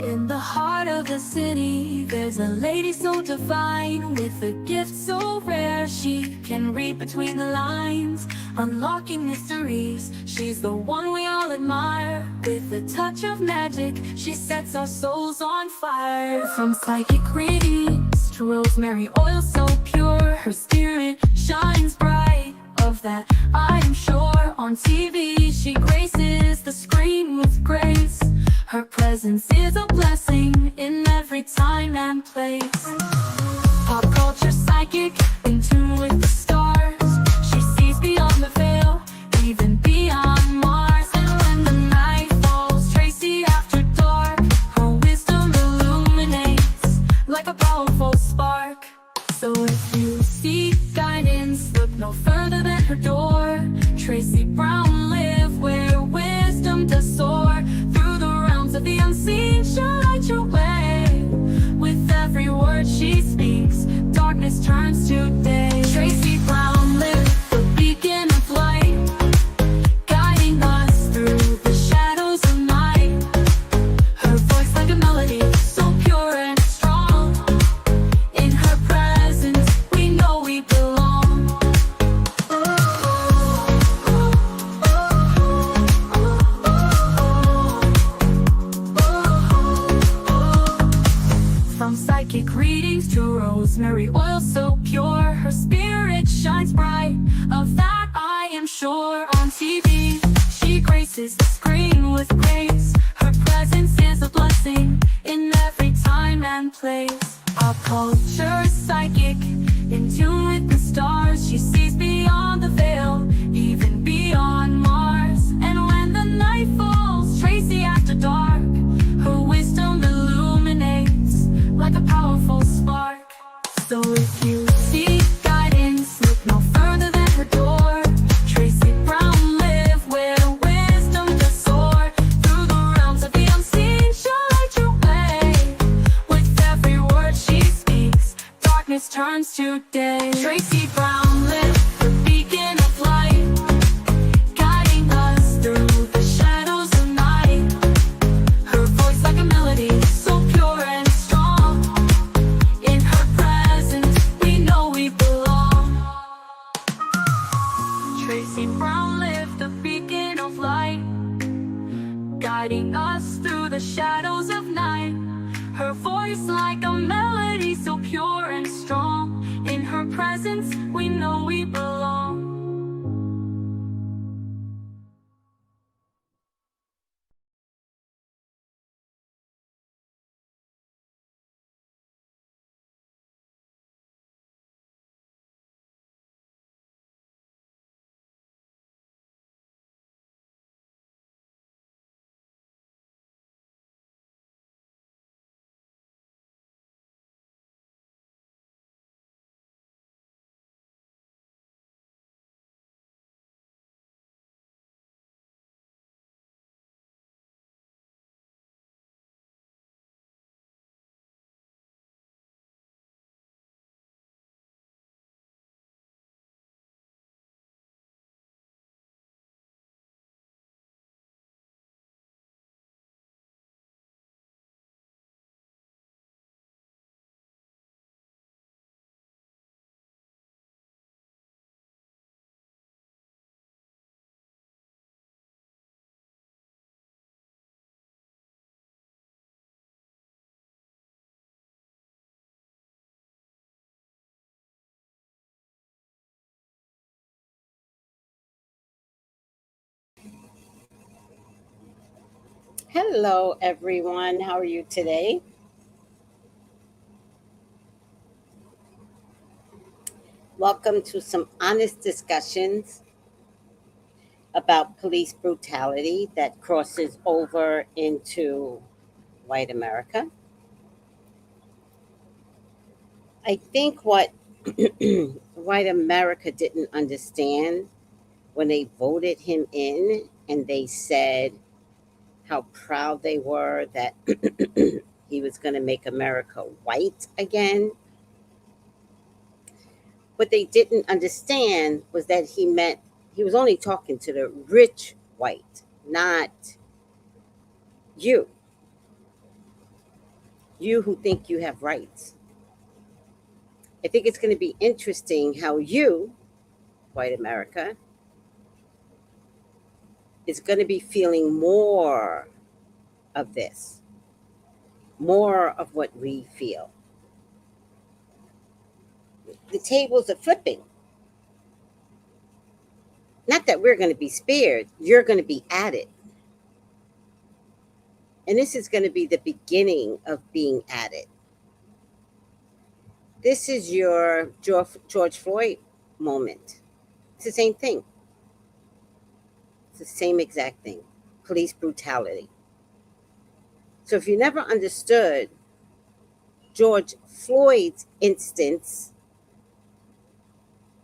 In the heart of the city, there's a lady so divine, with a gift so rare she can read between the lines, unlocking mysteries. She's the one we all admire. With a touch of magic, she sets our souls on fire. From psychic readings to rosemary oil so pure, her spirit shines bright. Of that I am sure. On TV she graces the screen with grace. Her presence is a blessing in every time and place. Pop culture psychic, in tune with the stars. She sees beyond the veil, even beyond Mars. And when the night falls, Tracy after dark, her wisdom illuminates like a powerful spark. So if you seek guidance, look no further than her door. Tracy Brown live where wisdom does soar. Through the realms of the unseen, she'll light your way. With every word she speaks, darkness turns to day. Tracy Brown live, the beacon of light, guiding us through the shadows of night. Her voice like a melody, so pure and strong. In her presence, we know we belong. From psychic readings to rosemary oil so pure, her spirit shines bright. Of that I am sure. On TV, she graces the screen with grace. Her presence is a blessing in every time and place. Pop culture psychic, in tune with the stars. She sees beyond the veil, even beyond Mars. And when the night falls, Tracy after dark, her wisdom illuminates like a powerful spark. So if you seek guidance, look no further than her door. Tracy Brown live where wisdom does soar. Through the realms of the unseen, she'll light your way. With every word she speaks, darkness turns to day. Tracy Brown live, the beacon of light, guiding us through the shadows of night. Her voice like a melody, so pure and strong. In her presence, we know we belong. Tracy Brown live, the beacon of light, guiding us through the shadows of night. Her voice like a melody, so pure and strong. In her presence, we know we belong. Hello, everyone. How are you today? Welcome to some honest discussions about police brutality that crosses over into white America. I think what white America didn't understand when they voted him in and they said how proud they were that he was going to make America white again. What they didn't understand was that he was only talking to the rich white, not you. You who think you have rights. I think it's going to be interesting how you, white America, is going to be feeling more of this, more of what we feel. The tables are flipping. Not that we're going to be spared, you're going to be added. And this is going to be the beginning of being added. This is your George Floyd moment. It's the same thing. It's the same exact thing. Police brutality. So if you never understood George Floyd's instance,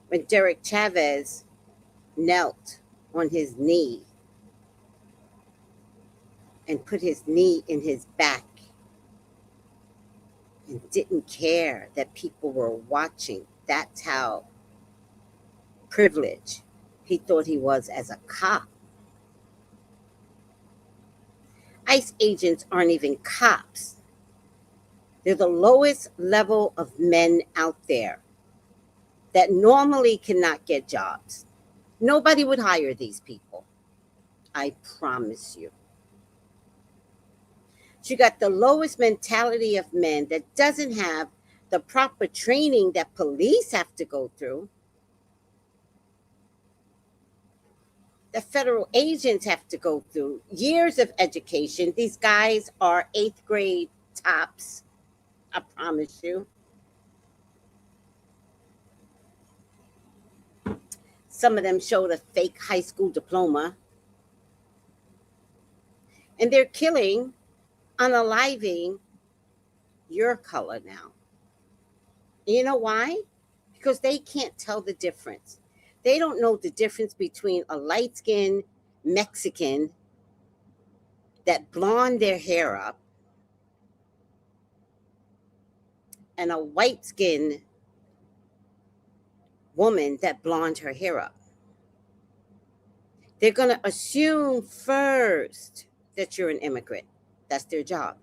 when Derek Chavez knelt on his knee and put his knee in his back and didn't care that people were watching, that's how privileged he thought he was as a cop. ICE agents aren't even cops. They're the lowest level of men out there that normally cannot get jobs. Nobody would hire these people. I promise you. You got the lowest mentality of men that doesn't have the proper training that police have to go through, that federal agents have to go through, years of education. These guys are 8th grade tops, I promise you. Some of them showed a fake high school diploma. And they're killing, unaliving your color now. You know why? Because they can't tell the difference. They don't know the difference between a light skinned Mexican that blonde their hair up and a white skinned woman that blonde her hair up. They're going to assume first that you're an immigrant. That's their job.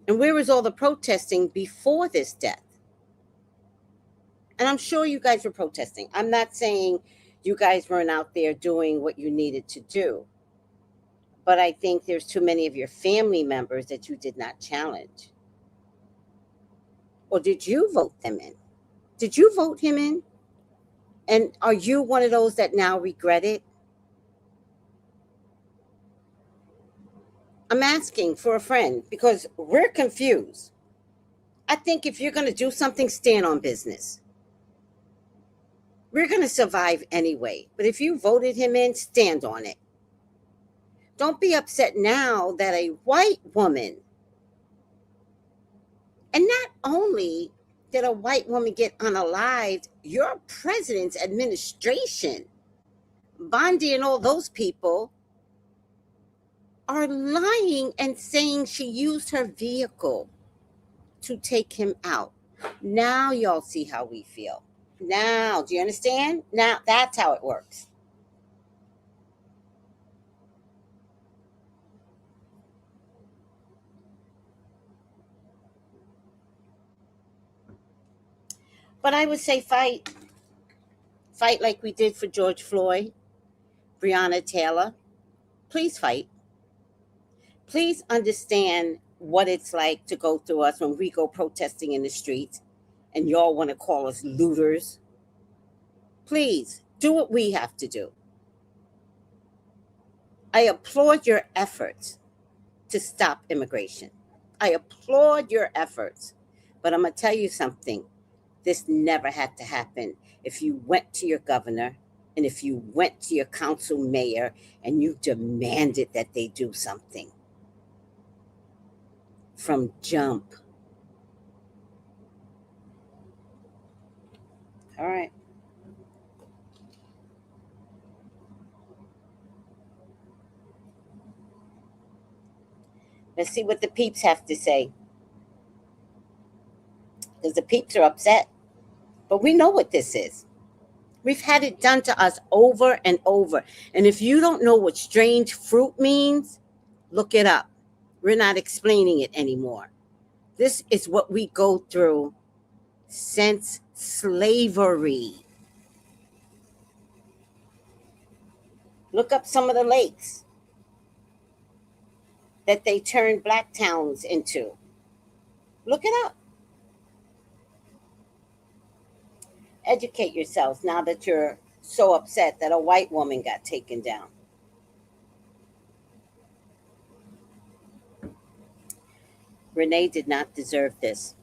And where was all the protesting before this death? And I'm sure you guys were protesting. I'm not saying you guys weren't out there doing what you needed to do. But I think there's too many of your family members that you did not challenge. Or did you vote them in? Did you vote him in? And are you one of those that now regret it? I'm asking for a friend because we're confused. I think if you're going to do something, stand on business. We're going to survive anyway. But if you voted him in, stand on it. Don't be upset now that a white woman, and not only did a white woman get unalived, your president's administration, Bondi and all those people, are lying and saying she used her vehicle to take him out. Now y'all see how we feel. Now, do you understand? Now that's how it works. But I would say fight. Fight like we did for George Floyd, Breonna Taylor. Please fight. Please understand what it's like to go through us when we go protesting in the streets and y'all want to call us looters. Please do what we have to do. I applaud your efforts to stop immigration. I applaud your efforts. But I'm going to tell you something. This never had to happen. If you went to your governor and if you went to your council mayor and you demanded that they do something from jump. All right. Let's see what the peeps have to say. because the peeps are upset. But we know what this is. We've had it done to us over and over. And if you don't know what strange fruit means, look it up. We're not explaining it anymore. This is what we go through since slavery. Look up some of the lakes that they turned black towns into. Look it up. Educate yourselves now that you're so upset that a white woman got taken down. Renee did not deserve this.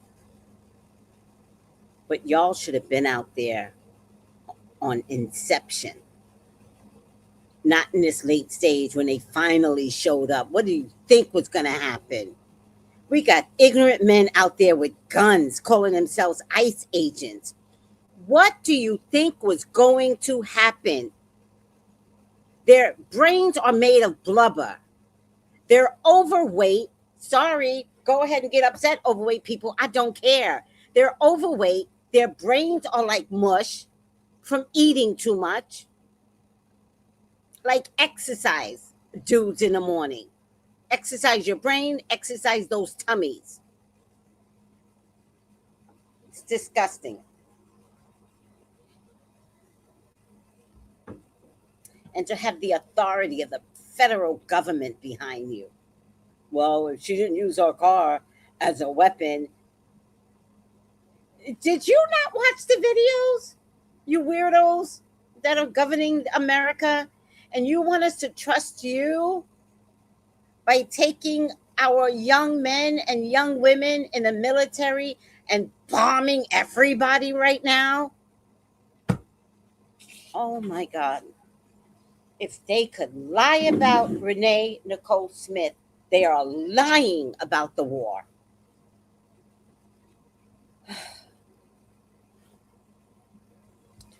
But y'all should have been out there on inception. Not in this late stage when they finally showed up. What do you think was going to happen? We got ignorant men out there with guns calling themselves ICE agents. What do you think was going to happen? Their brains are made of blubber. They're overweight. Sorry, go ahead and get upset, overweight people. I don't care. They're overweight. Their brains are like mush from eating too much. Like exercise, dudes, in the morning. Exercise your brain, exercise those tummies. It's disgusting. And to have the authority of the federal government behind you. Well, if she didn't use her car as a weapon. Did you not watch the videos, you weirdos that are governing America? And you want us to trust you by taking our young men and young women in the military and bombing everybody right now? Oh my God. If they could lie about Renee Nicole Smith, they are lying about the war. It's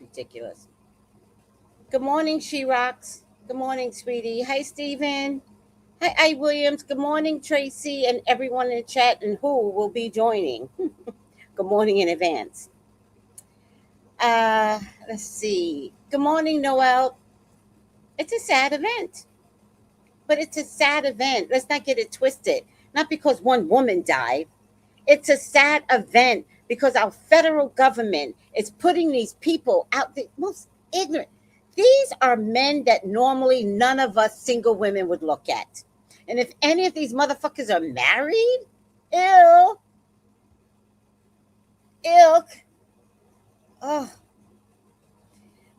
ridiculous. Good morning, She Rocks. Good morning, sweetie. Hi, Stephen. Hi, Williams. Good morning, Tracy, and everyone in the chat and who will be joining. Good morning in advance. Let's see. Good morning, Noel. It's a sad event. But it's a sad event. Let's not get it twisted. Not because one woman died. It's a sad event because our federal government is putting these people out, the most ignorant. These are men that normally none of us single women would look at. And if any of these motherfuckers are married, ew. Oh.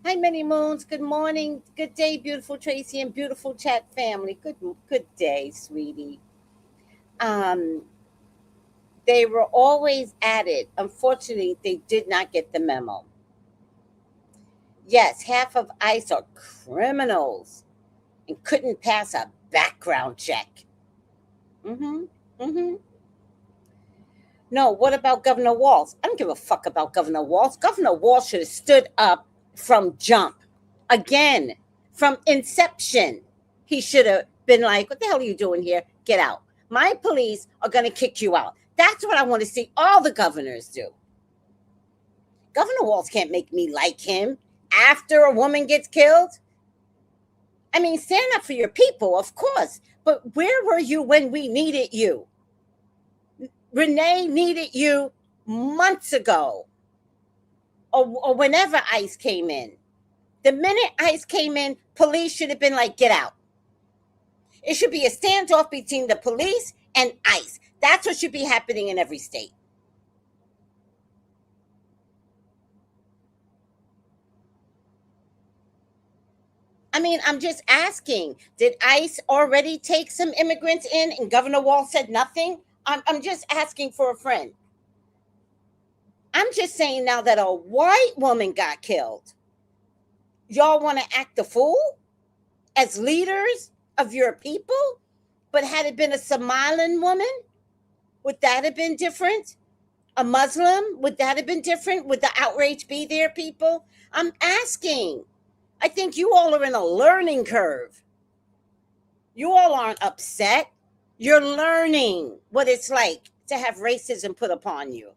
Hi, Many Moons. Good morning. Good day, beautiful Tracy and beautiful chat family. Good day, sweetie. They were always at it. Unfortunately, they did not get the memo. Yes, half of ICE are criminals and couldn't pass a background check. No, what about Governor Walz? I don't give a fuck about Governor Walz. Governor Walz should have stood up from jump. Again, from inception. He should have been like, what the hell are you doing here? Get out. My police are going to kick you out. That's what I want to see all the governors do. Governor Walz can't make me like him after a woman gets killed. I mean, stand up for your people, of course. But where were you when we needed you? Renee needed you months ago. Or whenever ICE came in. The minute ICE came in, police should have been like, get out. It should be a standoff between the police and ICE. That's what should be happening in every state. I mean, I'm just asking, did ICE already take some immigrants in and Governor Walz said nothing? I'm just asking for a friend. I'm just saying now that a white woman got killed, y'all want to act the fool as leaders of your people? But had it been a Somalian woman, would that have been different? A Muslim, would that have been different? Would the outrage be there, people? I'm asking. I think you all are in a learning curve. You all aren't upset. You're learning what it's like to have racism put upon you.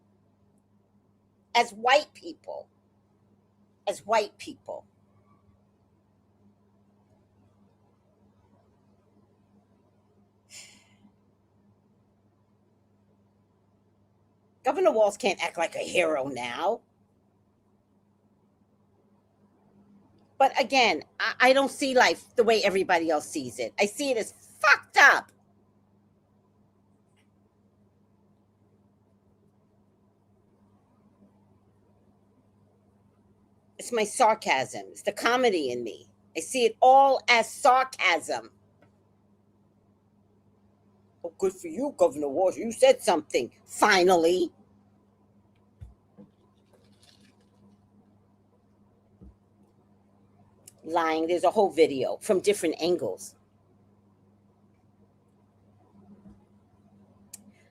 as white people. As white people. Governor Walz can't act like a hero now. But again, I don't see life the way everybody else sees it. I see it as fucked up. It's my sarcasm. It's the comedy in me. I see it all as sarcasm. Oh, good for you, Governor Walz. You said something. Finally. Lying. There's a whole video from different angles.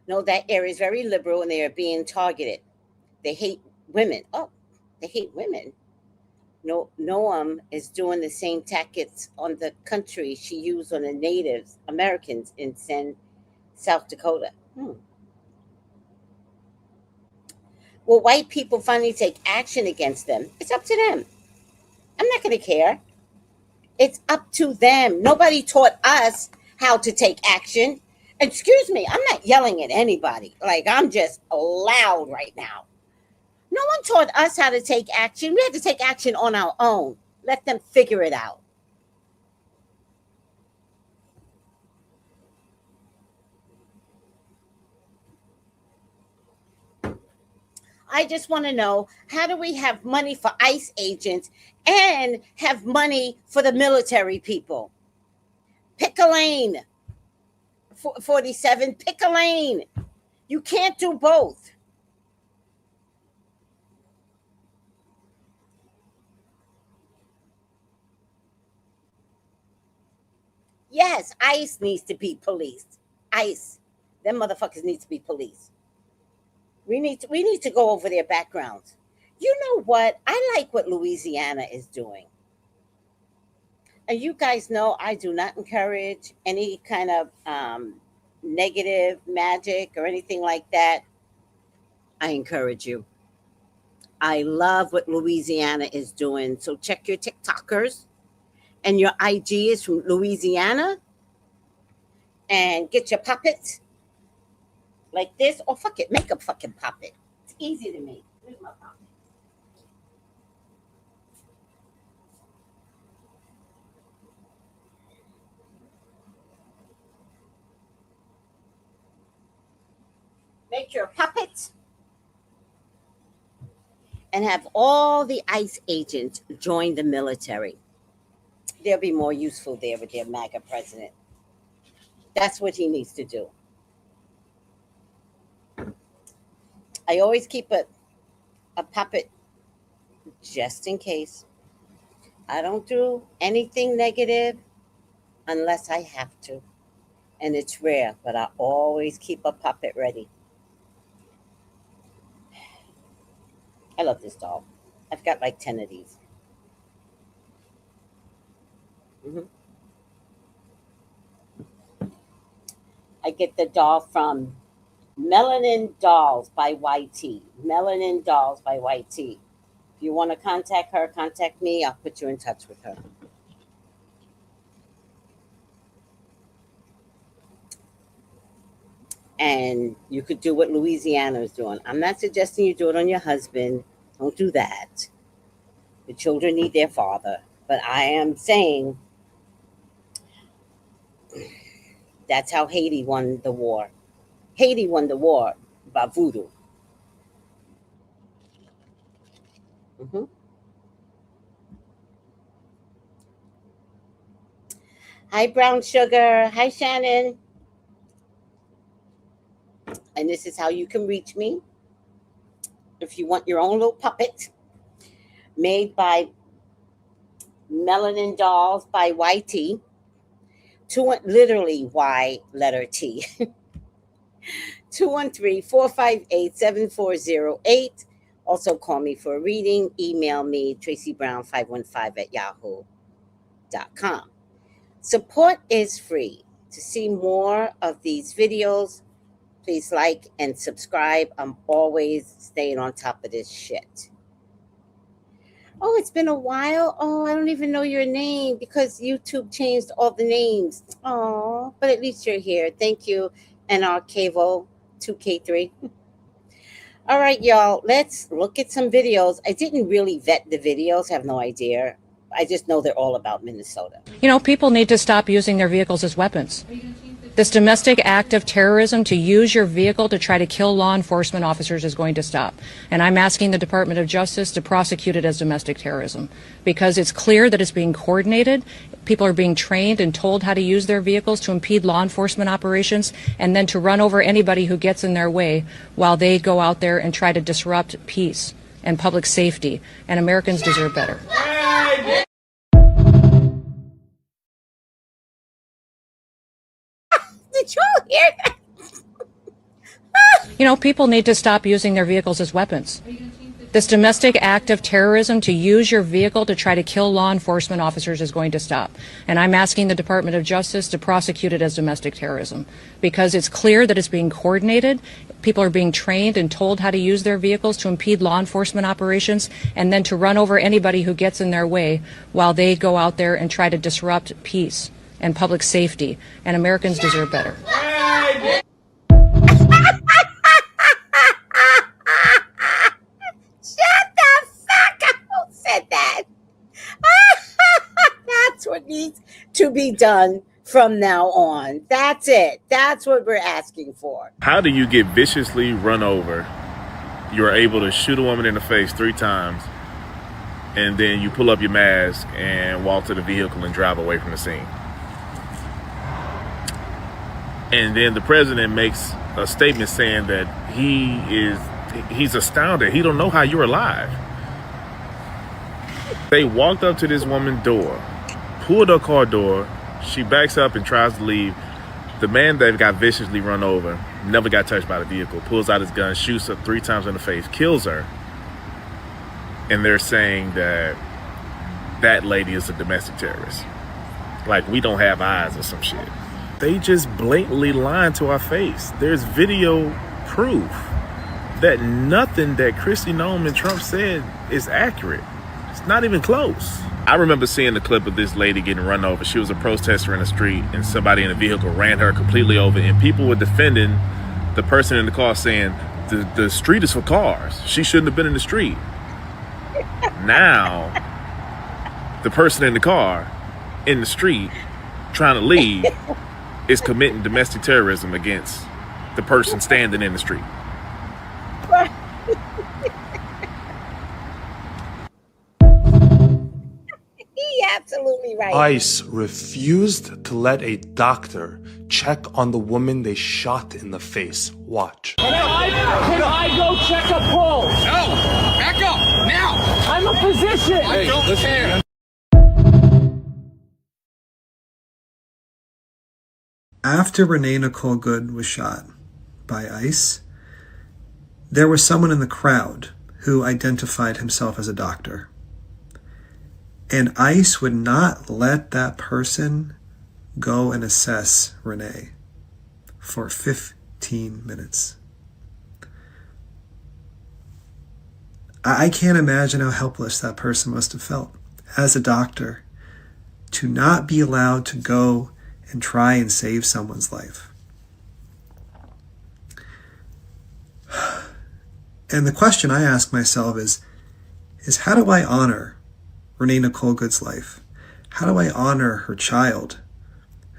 No, that area is very liberal and they are being targeted. They hate women. Oh, they hate women. No, Noam is doing the same tactics on the country she used on the Native Americans in South Dakota. Will white people finally take action against them? It's up to them. I'm not going to care. It's up to them. Nobody taught us how to take action. Excuse me, I'm not yelling at anybody. Like, I'm just loud right now. No one taught us how to take action. We had to take action on our own. Let them figure it out. I just want to know, how do we have money for ICE agents and have money for the military people? Pick a lane. 47, pick a lane. You can't do both. Yes, ICE needs to be policed. ICE. Them motherfuckers need to be policed. We need to go over their backgrounds. You know what? I like what Louisiana is doing. And you guys know I do not encourage any kind of negative magic or anything like that. I encourage you. I love what Louisiana is doing. So check your TikTokers and your IG is from Louisiana and get your puppets like this. Or fuck it, make a fucking puppet. It's easy to make. Here's my puppet. Make your puppets and have all the ICE agents join the military. They'll be more useful there with their MAGA president. That's what he needs to do. I always keep a puppet just in case. I don't do anything negative unless I have to. And it's rare, but I always keep a puppet ready. I love this doll. I've got like 10 of these. hmm I get the doll from Melanin Dolls by YT. Melanin Dolls by YT. If you want to contact her, contact me. I'll put you in touch with her. And you could do what Louisiana is doing. I'm not suggesting you do it on your husband. Don't do that. The children need their father. But I am saying that's how Haiti won the war. Haiti won the war by voodoo. hmm Hi, Brown Sugar. Hi, Shannon. And this is how you can reach me. If you want your own little puppet made by Melanin Dolls by YT, literally Y letter T. 213-458-7408. Also call me for a reading. Email me, tracybrown515@yahoo.com. Support is free. To see more of these videos, Please like and subscribe. I'm always staying on top of this shit. Oh, it's been a while. Oh, I don't even know your name because YouTube changed all the names. Oh, but at least you're here. Thank you, NRKvo 2K3. All right, y'all, let's look at some videos. I didn't really vet the videos, have no idea. I just know they're all about Minnesota. You know, people need to stop using their vehicles as weapons. This domestic act of terrorism to use your vehicle to try to kill law enforcement officers is going to stop. And I'm asking the Department of Justice to prosecute it as domestic terrorism because it's clear that it's being coordinated. People are being trained and told how to use their vehicles to impede law enforcement operations and then to run over anybody who gets in their way while they go out there and try to disrupt peace and public safety. And Americans deserve better. Did y'all hear that? You know, people need to stop using their vehicles as weapons. This domestic act of terrorism to use your vehicle to try to kill law enforcement officers is going to stop. And I'm asking the Department of Justice to prosecute it as domestic terrorism because it's clear that it's being coordinated. People are being trained and told how to use their vehicles to impede law enforcement operations and then to run over anybody who gets in their way while they go out there and try to disrupt peace and public safety. And Americans deserve better. Shut the fuck up! Who said that? That's what needs to be done from now on. That's it. That's what we're asking for. How do you get viciously run over? You're able to shoot a woman in the face 3 times, and then you pull up your mask and walk to the vehicle and drive away from the scene. And then the president makes a statement saying that he's astounded. He don't know how you're alive. They walked up to this woman's door, pulled her car door. She backs up and tries to leave. The man that got viciously run over, never got touched by the vehicle, pulls out his gun, shoots her 3 times in the face, kills her. And they're saying that that lady is a domestic terrorist. Like we don't have eyes or some shit. They just blatantly lying to our face. There's video proof that nothing that Kristi Noem and Trump said is accurate. It's not even close. I remember seeing the clip of this lady getting run over. She was a protester in the street and somebody in a vehicle ran her completely over, and people were defending the person in the car saying the street is for cars. She shouldn't have been in the street. Now, the person in the car in the street trying to leave is committing domestic terrorism against the person standing in the street. He absolutely right. ICE refused to let a doctor check on the woman they shot in the face. Watch. Can I go check a pulse? No! Back up! Now! I'm a physician! I don't care! After Renee Nicole Good was shot by ICE, there was someone in the crowd who identified himself as a doctor. And ICE would not let that person go and assess Renee for 15 minutes. I can't imagine how helpless that person must have felt as a doctor to not be allowed to go and try and save someone's life. And the question I ask myself is how do I honor Renee Nicole Good's life? How do I honor her child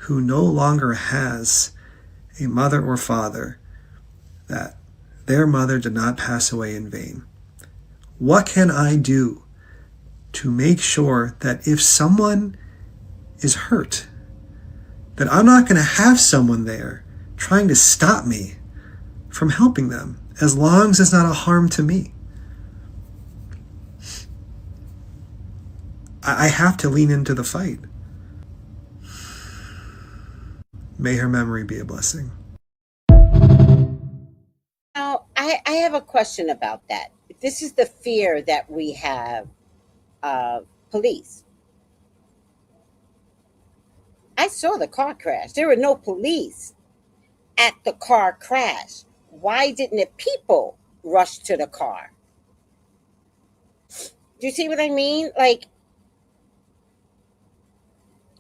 who no longer has a mother or father, that their mother did not pass away in vain? What can I do to make sure that if someone is hurt, that I'm not going to have someone there trying to stop me from helping them, as long as it's not a harm to me? I have to lean into the fight. May her memory be a blessing. Now, I have a question about that. This is the fear that we have of police. I saw the car crash. There were no police. at the car crash? Why didn't the people rush to the car? Do you see what I mean? Like,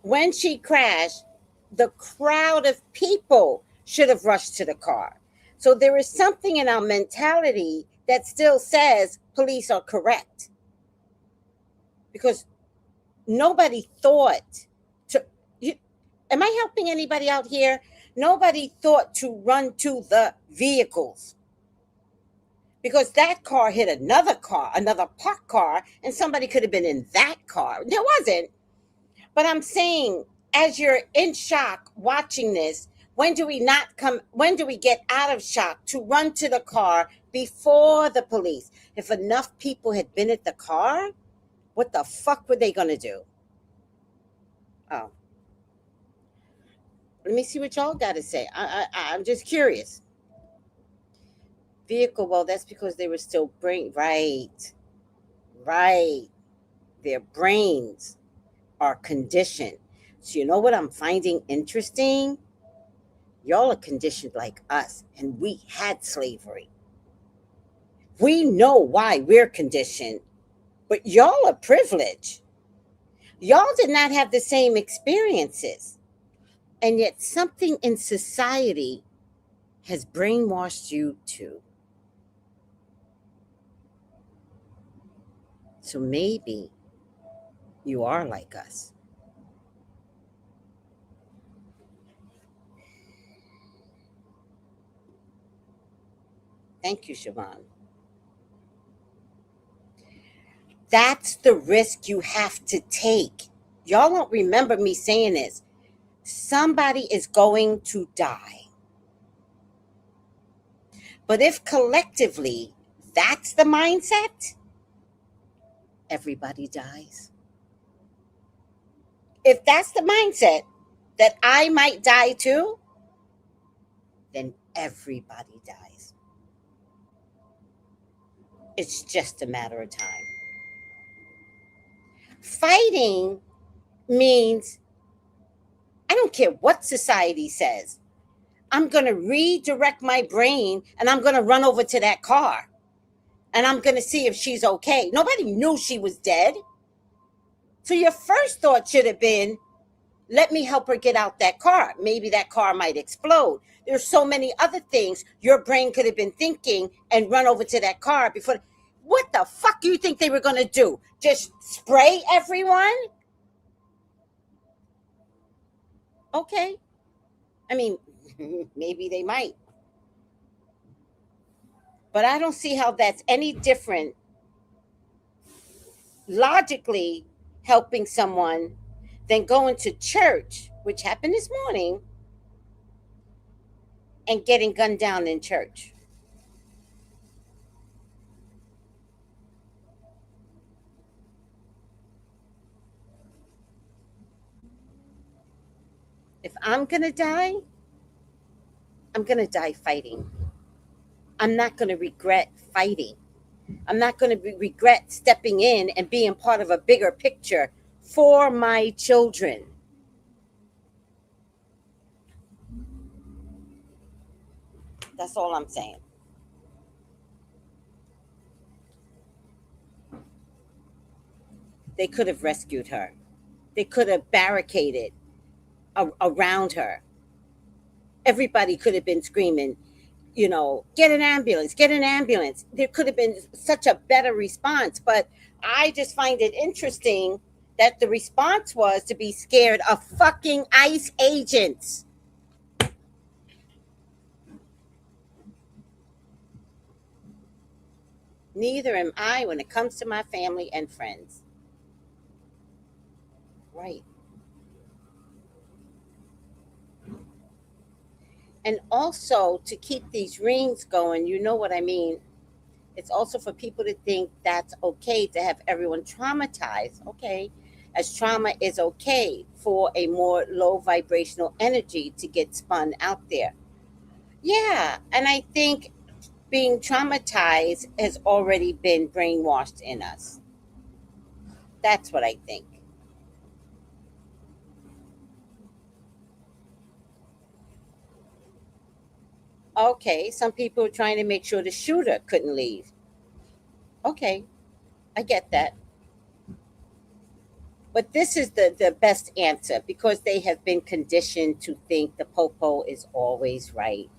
when she crashed, the crowd of people should have rushed to the car. So there is something in our mentality that still says police are correct. Because nobody thought to you, am I helping anybody out here? Nobody thought to run to the vehicles. Because that car hit another car, another parked car, and somebody could have been in that car. There wasn't. But I'm saying, as you're in shock watching this, when do we get out of shock to run to the car before the police? If enough people had been at the car, what the fuck were they gonna do? Oh. Let me see what y'all gotta say. I'm just curious. Vehicle, well, that's because they were still right. Their brains are conditioned. So you know what I'm finding interesting? Y'all are conditioned like us, and we had slavery. We know why we're conditioned, but y'all are privileged. Y'all did not have the same experiences. And yet something in society has brainwashed you too. So maybe you are like us. Thank you, Siobhan. That's the risk you have to take. Y'all don't remember me saying this. Somebody is going to die. But if collectively that's the mindset, everybody dies. If that's the mindset that I might die too, then everybody dies. It's just a matter of time. Fighting means, I don't care what society says, I'm going to redirect my brain and I'm going to run over to that car and I'm going to see if she's okay. Nobody knew she was dead. So your first thought should have been, let me help her get out that car. Maybe that car might explode. There's so many other things your brain could have been thinking and run over to that car before. What the fuck do you think they were going to do? Just spray everyone? Okay. I mean, maybe they might. But I don't see how that's any different logically helping someone than going to church, which happened this morning, and getting gunned down in church. If I'm going to die, I'm going to die fighting. I'm not going to regret fighting. I'm not going to regret stepping in and being part of a bigger picture for my children. That's all I'm saying. They could have rescued her. They could have barricaded around her. Everybody could have been screaming, get an ambulance, get an ambulance. There could have been such a better response. But I just find it interesting that the response was to be scared of fucking ICE agents. Neither am I when it comes to my family and friends. Right. And also to keep these rings going, you know what I mean? It's also for people to think that's okay to have everyone traumatized. Okay. As trauma is okay for a more low vibrational energy to get spun out there. Yeah. And I think being traumatized has already been brainwashed in us. That's what I think. Okay, some people are trying to make sure the shooter couldn't leave. Okay, I get that. But this is the best answer because they have been conditioned to think the popo is always right.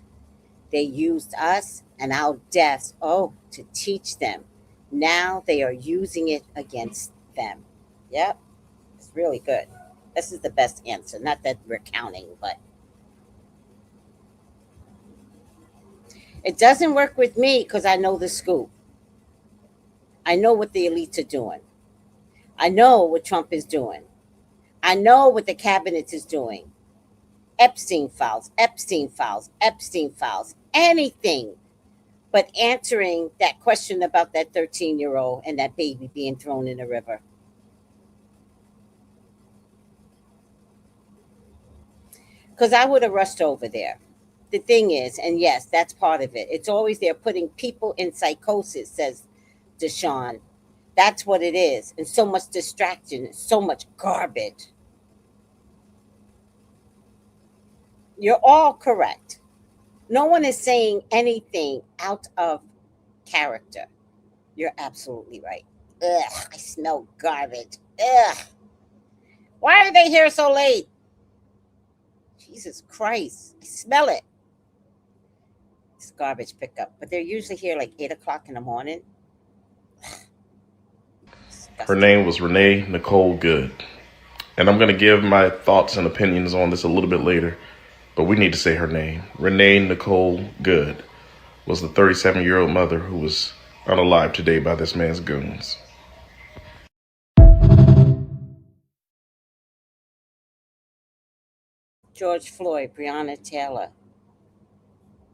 They used us and our deaths, to teach them. Now they are using it against them. Yep, it's really good. This is the best answer. Not that we're counting, but it doesn't work with me because I know the scoop. I know what the elites are doing. I know what Trump is doing. I know what the cabinet is doing. Epstein files, Epstein files, Epstein files, anything but answering that question about that 13-year-old and that baby being thrown in the river. Because I would have rushed over there. The thing is, and yes, that's part of it. It's always they're putting people in psychosis, says Deshaun. That's what it is. And so much distraction, so much garbage. You're all correct. No one is saying anything out of character. You're absolutely right. Ugh, I smell garbage. Ugh. Why are they here so late? Jesus Christ. I smell it. It's garbage pickup. But they're usually here like 8 o'clock in the morning. Her name was Renee Nicole Good. And I'm going to give my thoughts and opinions on this a little bit later. But we need to say her name. Renee Nicole Good was the 37-year-old mother who was unalived today by this man's goons. George Floyd, Breonna Taylor.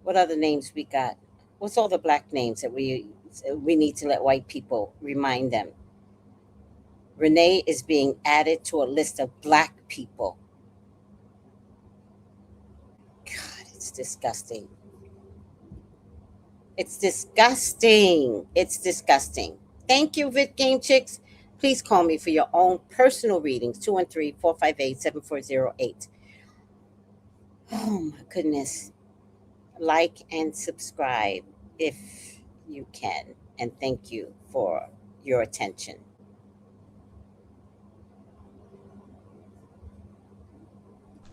What other names we got? What's all the black names that we need to let white people remind them? Renee is being added to a list of black people. God, it's disgusting. It's disgusting. It's disgusting. Thank you, Vit Game Chicks. Please call me for your own personal readings, 213-458-7408. Oh, my goodness. Like and subscribe if you can. And thank you for your attention.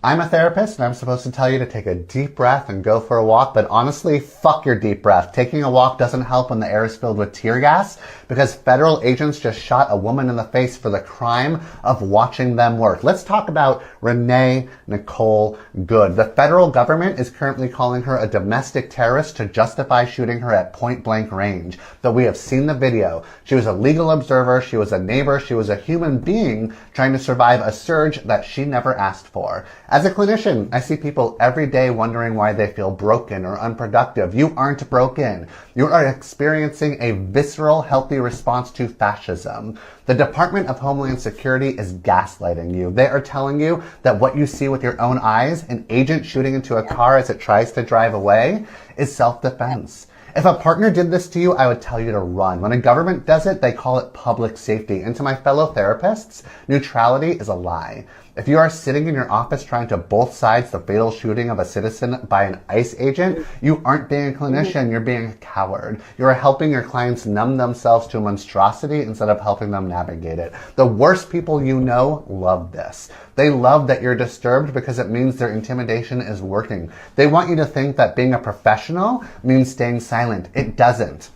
I'm a therapist and I'm supposed to tell you to take a deep breath and go for a walk, but honestly, fuck your deep breath. Taking a walk doesn't help when the air is filled with tear gas because federal agents just shot a woman in the face for the crime of watching them work. Let's talk about Renee Nicole Good. The federal government is currently calling her a domestic terrorist to justify shooting her at point blank range. Though we have seen the video. She was a legal observer, she was a neighbor, she was a human being trying to survive a surge that she never asked for. As a clinician, I see people every day wondering why they feel broken or unproductive. You aren't broken. You are experiencing a visceral, healthy response to fascism. The Department of Homeland Security is gaslighting you. They are telling you that what you see with your own eyes, an agent shooting into a car as it tries to drive away, is self-defense. If a partner did this to you, I would tell you to run. When a government does it, they call it public safety. And to my fellow therapists, neutrality is a lie. If you are sitting in your office trying to both sides the fatal shooting of a citizen by an ICE agent, you aren't being a clinician, you're being a coward. You are helping your clients numb themselves to a monstrosity instead of helping them navigate it. The worst people you know love this. They love that you're disturbed because it means their intimidation is working. They want you to think that being a professional means staying silent. It doesn't.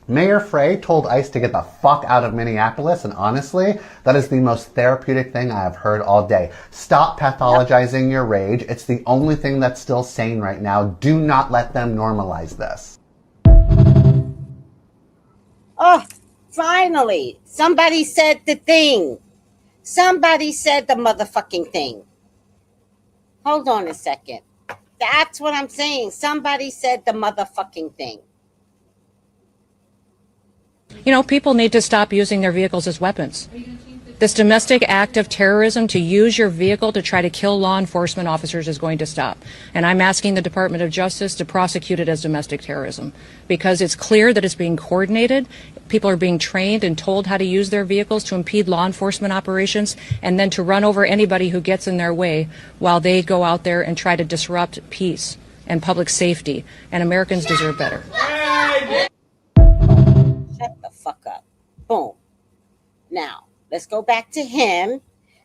Mayor Frey told ICE to get the fuck out of Minneapolis, and honestly, that is the most therapeutic thing I have heard all day. Stop pathologizing your rage. It's the only thing that's still sane right now. Do not let them normalize this. Oh, finally, somebody said the thing. Somebody said the motherfucking thing. Hold on a second. That's what I'm saying. Somebody said the motherfucking thing. You know, people need to stop using their vehicles as weapons. This domestic act of terrorism to use your vehicle to try to kill law enforcement officers is going to stop. And I'm asking the Department of Justice to prosecute it as domestic terrorism because it's clear that it's being coordinated. People are being trained and told how to use their vehicles to impede law enforcement operations and then to run over anybody who gets in their way while they go out there and try to disrupt peace. and public safety, and Americans deserve better. Shut the fuck up. Boom. Now, let's go back to him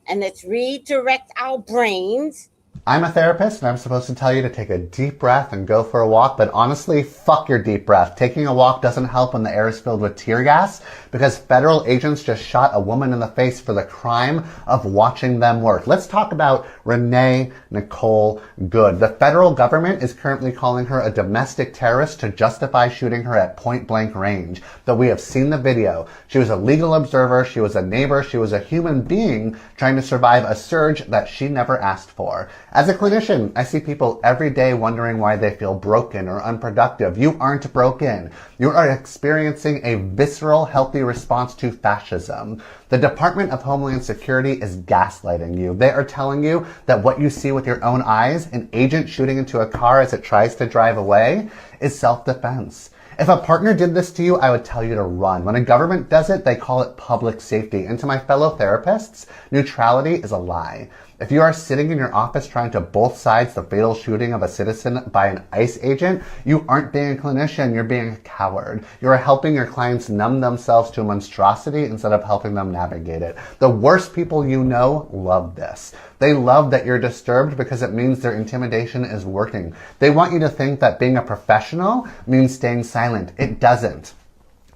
and let's redirect our brains. I'm a therapist and I'm supposed to tell you to take a deep breath and go for a walk, but honestly, fuck your deep breath. Taking a walk doesn't help when the air is filled with tear gas because federal agents just shot a woman in the face for the crime of watching them work. Let's talk about Renee Nicole Good. The federal government is currently calling her a domestic terrorist to justify shooting her at point blank range. Though we have seen the video. She was a legal observer, she was a neighbor, she was a human being trying to survive a surge that she never asked for. As a clinician, I see people every day wondering why they feel broken or unproductive. You aren't broken. You are experiencing a visceral, healthy response to fascism. The Department of Homeland Security is gaslighting you. They are telling you that what you see with your own eyes, an agent shooting into a car as it tries to drive away, is self-defense. If a partner did this to you, I would tell you to run. When a government does it, they call it public safety. And to my fellow therapists, neutrality is a lie. If you are sitting in your office trying to both sides the fatal shooting of a citizen by an ICE agent, you aren't being a clinician, you're being a coward. You are helping your clients numb themselves to a monstrosity instead of helping them navigate it. The worst people you know love this. They love that you're disturbed because it means their intimidation is working. They want you to think that being a professional means staying silent. It doesn't.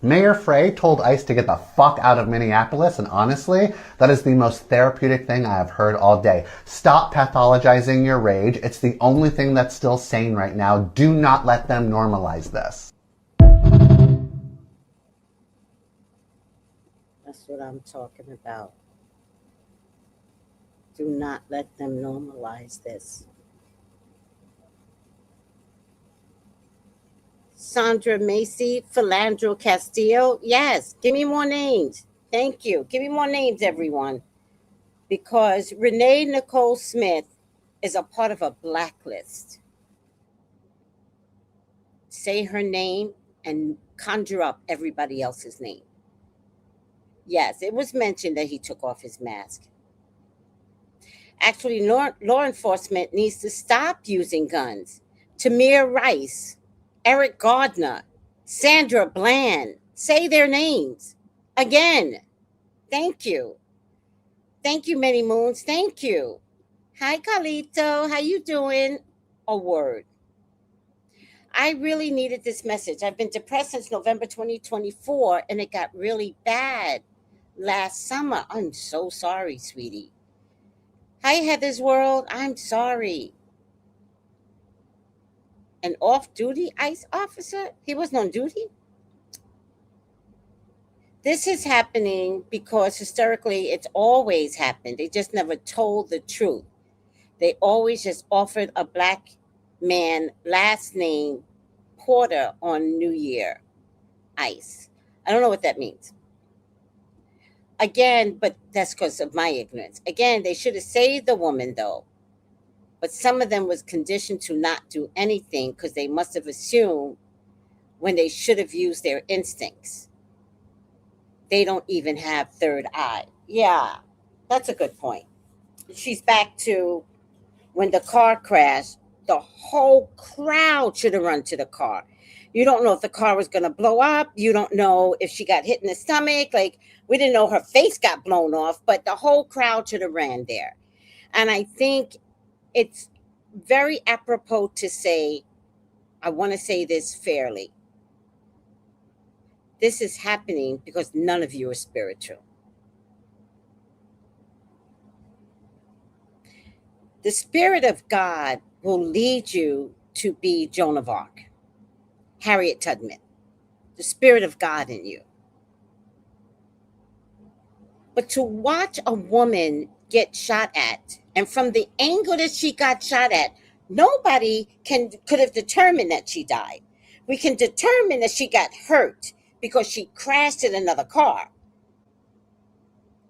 Mayor Frey told ICE to get the fuck out of Minneapolis, and honestly, that is the most therapeutic thing I have heard all day. Stop pathologizing your rage. It's the only thing that's still sane right now. Do not let them normalize this. That's what I'm talking about. Do not let them normalize this. Sandra Macy, Philandro Castillo. Yes, give me more names. Thank you. Give me more names, everyone. Because Renee Nicole Smith is a part of a blacklist. Say her name and conjure up everybody else's name. Yes, it was mentioned that he took off his mask. Actually, law enforcement needs to stop using guns. Tamir Rice, Eric Gardner, Sandra Bland. Say their names. Again. Thank you. Thank you, Many Moons. Thank you. Hi, Carlito. How you doing? A word. I really needed this message. I've been depressed since November 2024, and it got really bad last summer. I'm so sorry, sweetie. Hi, Heather's World. I'm sorry. An off-duty ICE officer? He wasn't on duty? This is happening because historically it's always happened. They just never told the truth. They always just offered a black man last name Porter on New Year ICE. I don't know what that means. Again, but that's because of my ignorance. Again, they should have saved the woman though. But some of them was conditioned to not do anything because they must have assumed when they should have used their instincts. They don't even have third eye. Yeah, that's a good point. She's back to when the car crashed, the whole crowd should have run to the car. You don't know if the car was going to blow up. You don't know if she got hit in the stomach. Like, we didn't know her face got blown off, but the whole crowd should have ran there. And I think it's very apropos to say, I want to say this fairly. This is happening because none of you are spiritual. The Spirit of God will lead you to be Joan of Arc, Harriet Tubman, the Spirit of God in you. But to watch a woman get shot at, and from the angle that she got shot at, nobody could have determined that she died. We can determine that she got hurt because she crashed in another car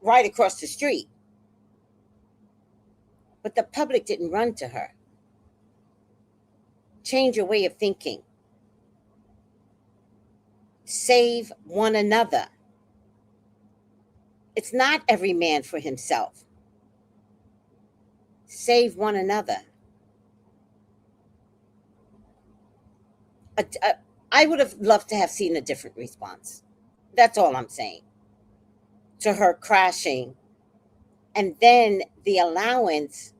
right across the street. But the public didn't run to her. Change your way of thinking. Save one another. It's not every man for himself. Save one another. I would have loved to have seen a different response. That's all I'm saying. To her crashing, and then the allowance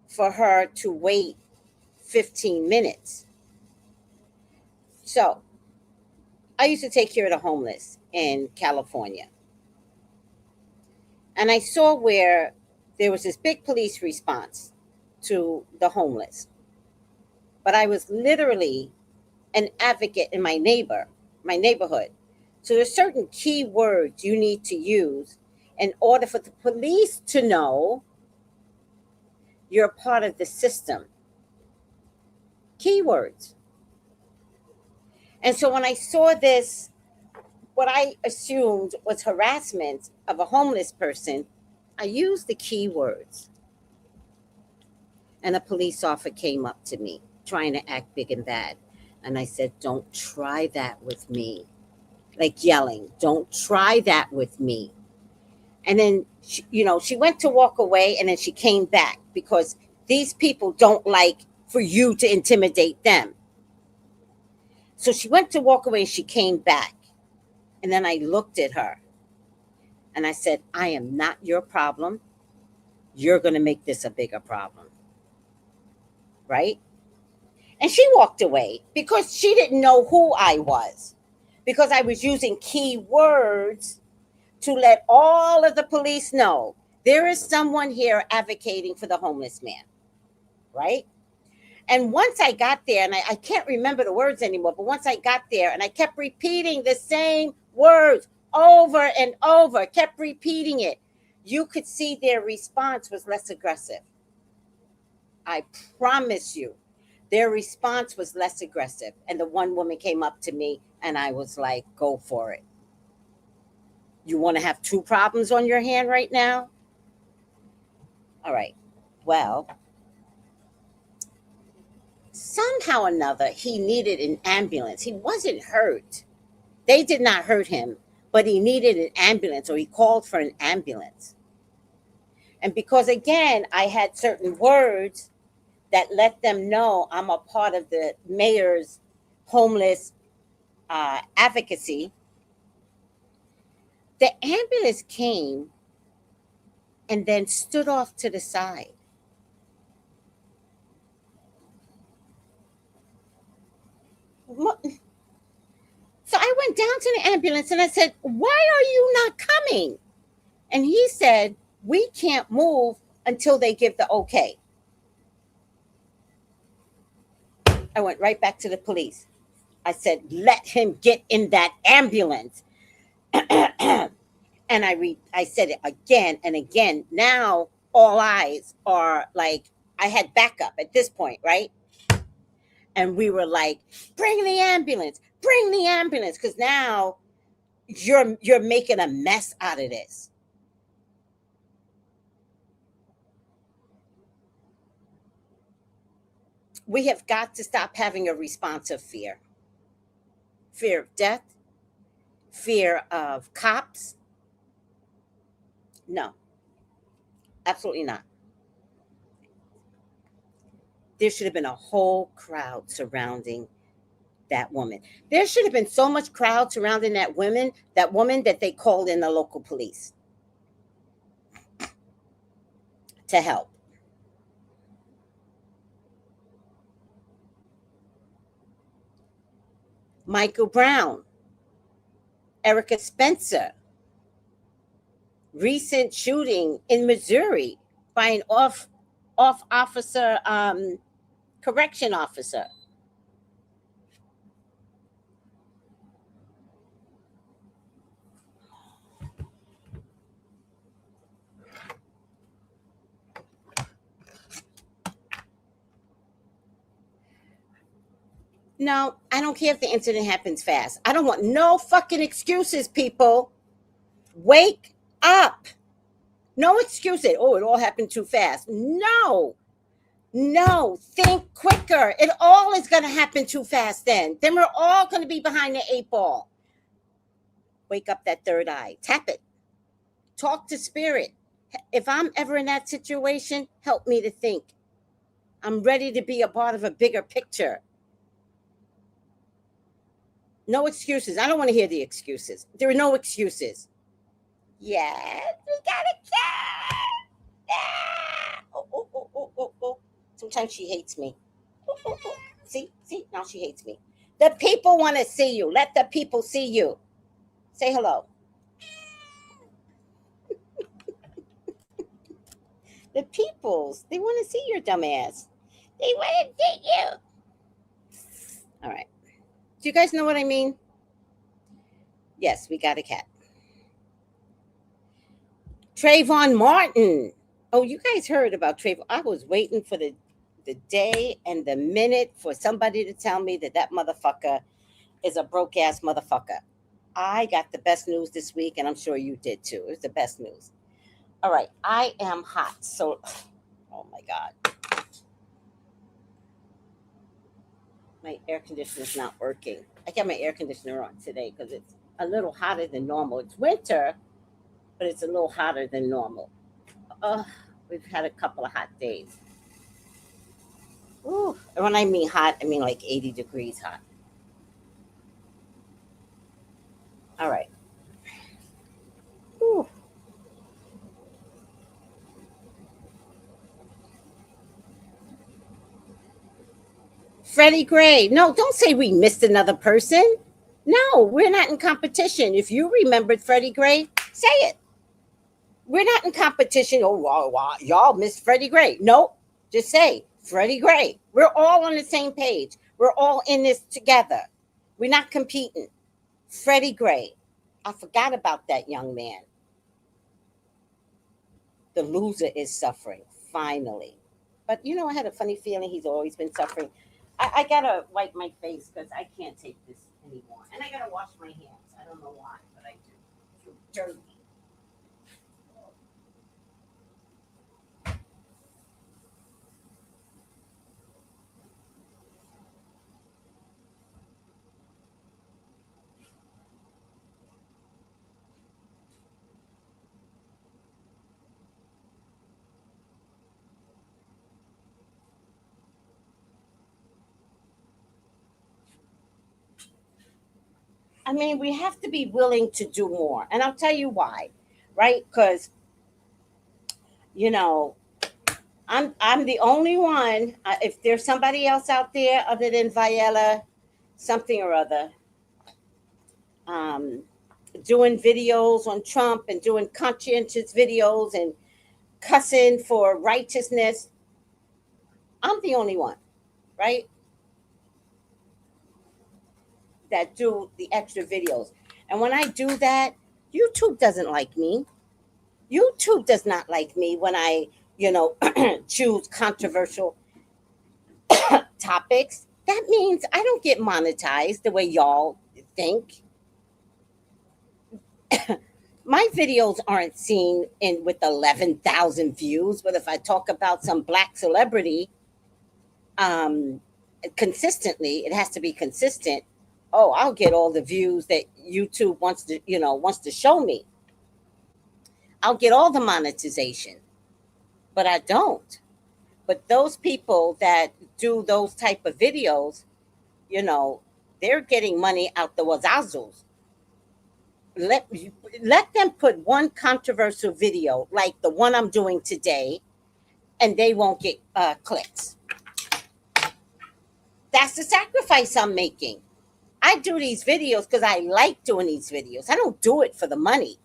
for her to wait 15 minutes. So, I used to take care of the homeless in California. And I saw where there was this big police response to the homeless. But I was literally an advocate in my neighborhood. So there's certain key words you need to use in order for the police to know you're a part of the system. Keywords. And so when I saw this, what I assumed was harassment of a homeless person, I used the keywords. And a police officer came up to me trying to act big and bad. And I said, don't try that with me. Like yelling, don't try that with me. And then, she went to walk away, and then she came back because these people don't like for you to intimidate them. So she went to walk away, and she came back. And then I looked at her and I said, I am not your problem. You're going to make this a bigger problem. Right? And she walked away because she didn't know who I was, because I was using key words to let all of the police know there is someone here advocating for the homeless man. Right? And once I got there, and I can't remember the words anymore, but once I got there and I kept repeating the same words over and over, kept repeating it, you could see their response was less aggressive. I promise you, their response was less aggressive. And the one woman came up to me and I was like, go for it. You want to have two problems on your hand right now? All right. Well, somehow or another, he needed an ambulance. He wasn't hurt. They did not hurt him, but he needed an ambulance, or he called for an ambulance. And because, again, I had certain words that let them know I'm a part of the mayor's homeless advocacy, the ambulance came and then stood off to the side. So I went down to the ambulance and I said, why are you not coming? And he said, we can't move until they give the okay. I went right back to the police. I said, let him get in that ambulance. And I said it again and again. Now all eyes are like, I had backup at this point, right? And we were like, bring the ambulance, because now you're making a mess out of this. We have got to stop having a response of fear. Fear of death, fear of cops. No, absolutely not. There should have been a whole crowd surrounding that woman. There should have been so much crowd surrounding that woman that they called in the local police to help. Michael Brown, Erica Spencer, recent shooting in Missouri by an off officer, correction officer. No, I don't care if the incident happens fast. I don't want no fucking excuses, people. Wake up. No excuses. Oh, it all happened too fast. No, think quicker. It all is going to happen too fast then. Then we're all going to be behind the 8 ball. Wake up that third eye. Tap it. Talk to spirit. If I'm ever in that situation, help me to think. I'm ready to be a part of a bigger picture. No excuses. I don't want to hear the excuses. There are no excuses. Yes, we got a cat. Ah! Oh, oh, oh, oh, oh, oh. Sometimes she hates me. Oh, oh, oh. See, now she hates me. The people want to see you. Let the people see you. Say hello. The peoples, they want to see your dumb ass. They want to see you. All right. Do you guys know what I mean? Yes, we got a cat. Trayvon Martin. Oh, you guys heard about Trayvon. I was waiting for the day and the minute for somebody to tell me that motherfucker is a broke ass motherfucker. I got the best news this week, and I'm sure you did too. It was the best news. All right, I am hot. So, oh my God. My air conditioner's not working. I got my air conditioner on today because it's a little hotter than normal. It's winter, but it's a little hotter than normal. We've had a couple of hot days. Ooh. And when I mean hot, I mean like 80 degrees hot. All right. Ooh. Freddie Gray. No, don't say we missed another person. No, we're not in competition. If you remembered Freddie Gray, say it. We're not in competition. Oh, wow, y'all missed Freddie Gray. No, just say Freddie Gray. We're all on the same page. We're all in this together. We're not competing. Freddie Gray. I forgot about that young man. The loser is suffering, finally. But you know, I had a funny feeling he's always been suffering. I gotta wipe my face because I can't take this anymore. And I gotta wash my hands. I don't know why, but I do. It's dirty. I mean, we have to be willing to do more. And I'll tell you why, right? Because, you know, I'm the only one. If there's somebody else out there other than Viella, something or other, um, doing videos on Trump and doing conscientious videos and cussing for righteousness, I'm the only one, right? That do the extra videos. And when I do that, YouTube doesn't like me. YouTube does not like me when I, choose controversial topics. That means I don't get monetized the way y'all think. My videos aren't seen in with 11,000 views, but if I talk about some black celebrity consistently, it has to be consistent. Oh, I'll get all the views that YouTube wants to show me. I'll get all the monetization, but I don't. But those people that do those type of videos, they're getting money out the wazazzles. Let them put one controversial video like the one I'm doing today, and they won't get clicks. That's the sacrifice I'm making. I do these videos because I like doing these videos. I don't do it for the money.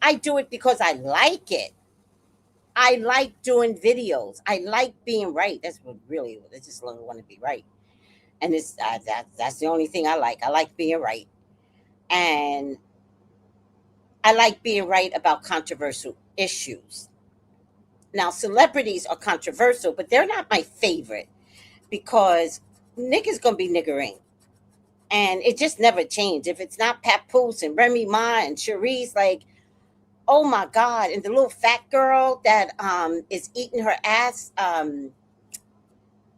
I do it because I like it. I like doing videos. I like being right. That's what really, I just want to be right. And that's the only thing I like. I like being right. And I like being right about controversial issues. Now, celebrities are controversial, but they're not my favorite because niggas gonna be niggering. And it just never changed. If it's not Papoose and Remy Ma and Cherise, like, oh my God. And the little fat girl that is eating her ass,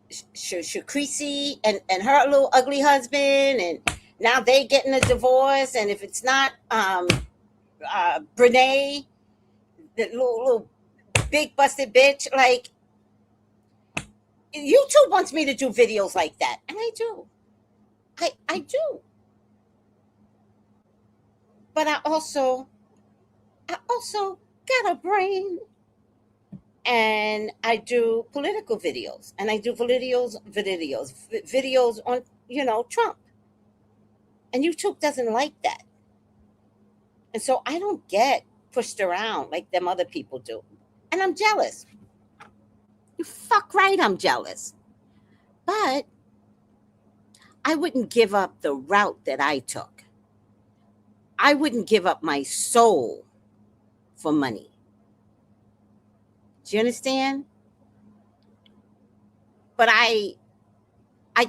Shakrisi, and her little ugly husband, and now they getting a divorce. And if it's not Brene, the little big busted bitch, like, YouTube wants me to do videos like that. And I do. I do. But I also got a brain, and I do political videos, and I do videos on, Trump. And YouTube doesn't like that. And so I don't get pushed around like them other people do. And I'm jealous. You fuck right, I'm jealous. But I wouldn't give up the route that I took. I wouldn't give up my soul for money. Do you understand? But I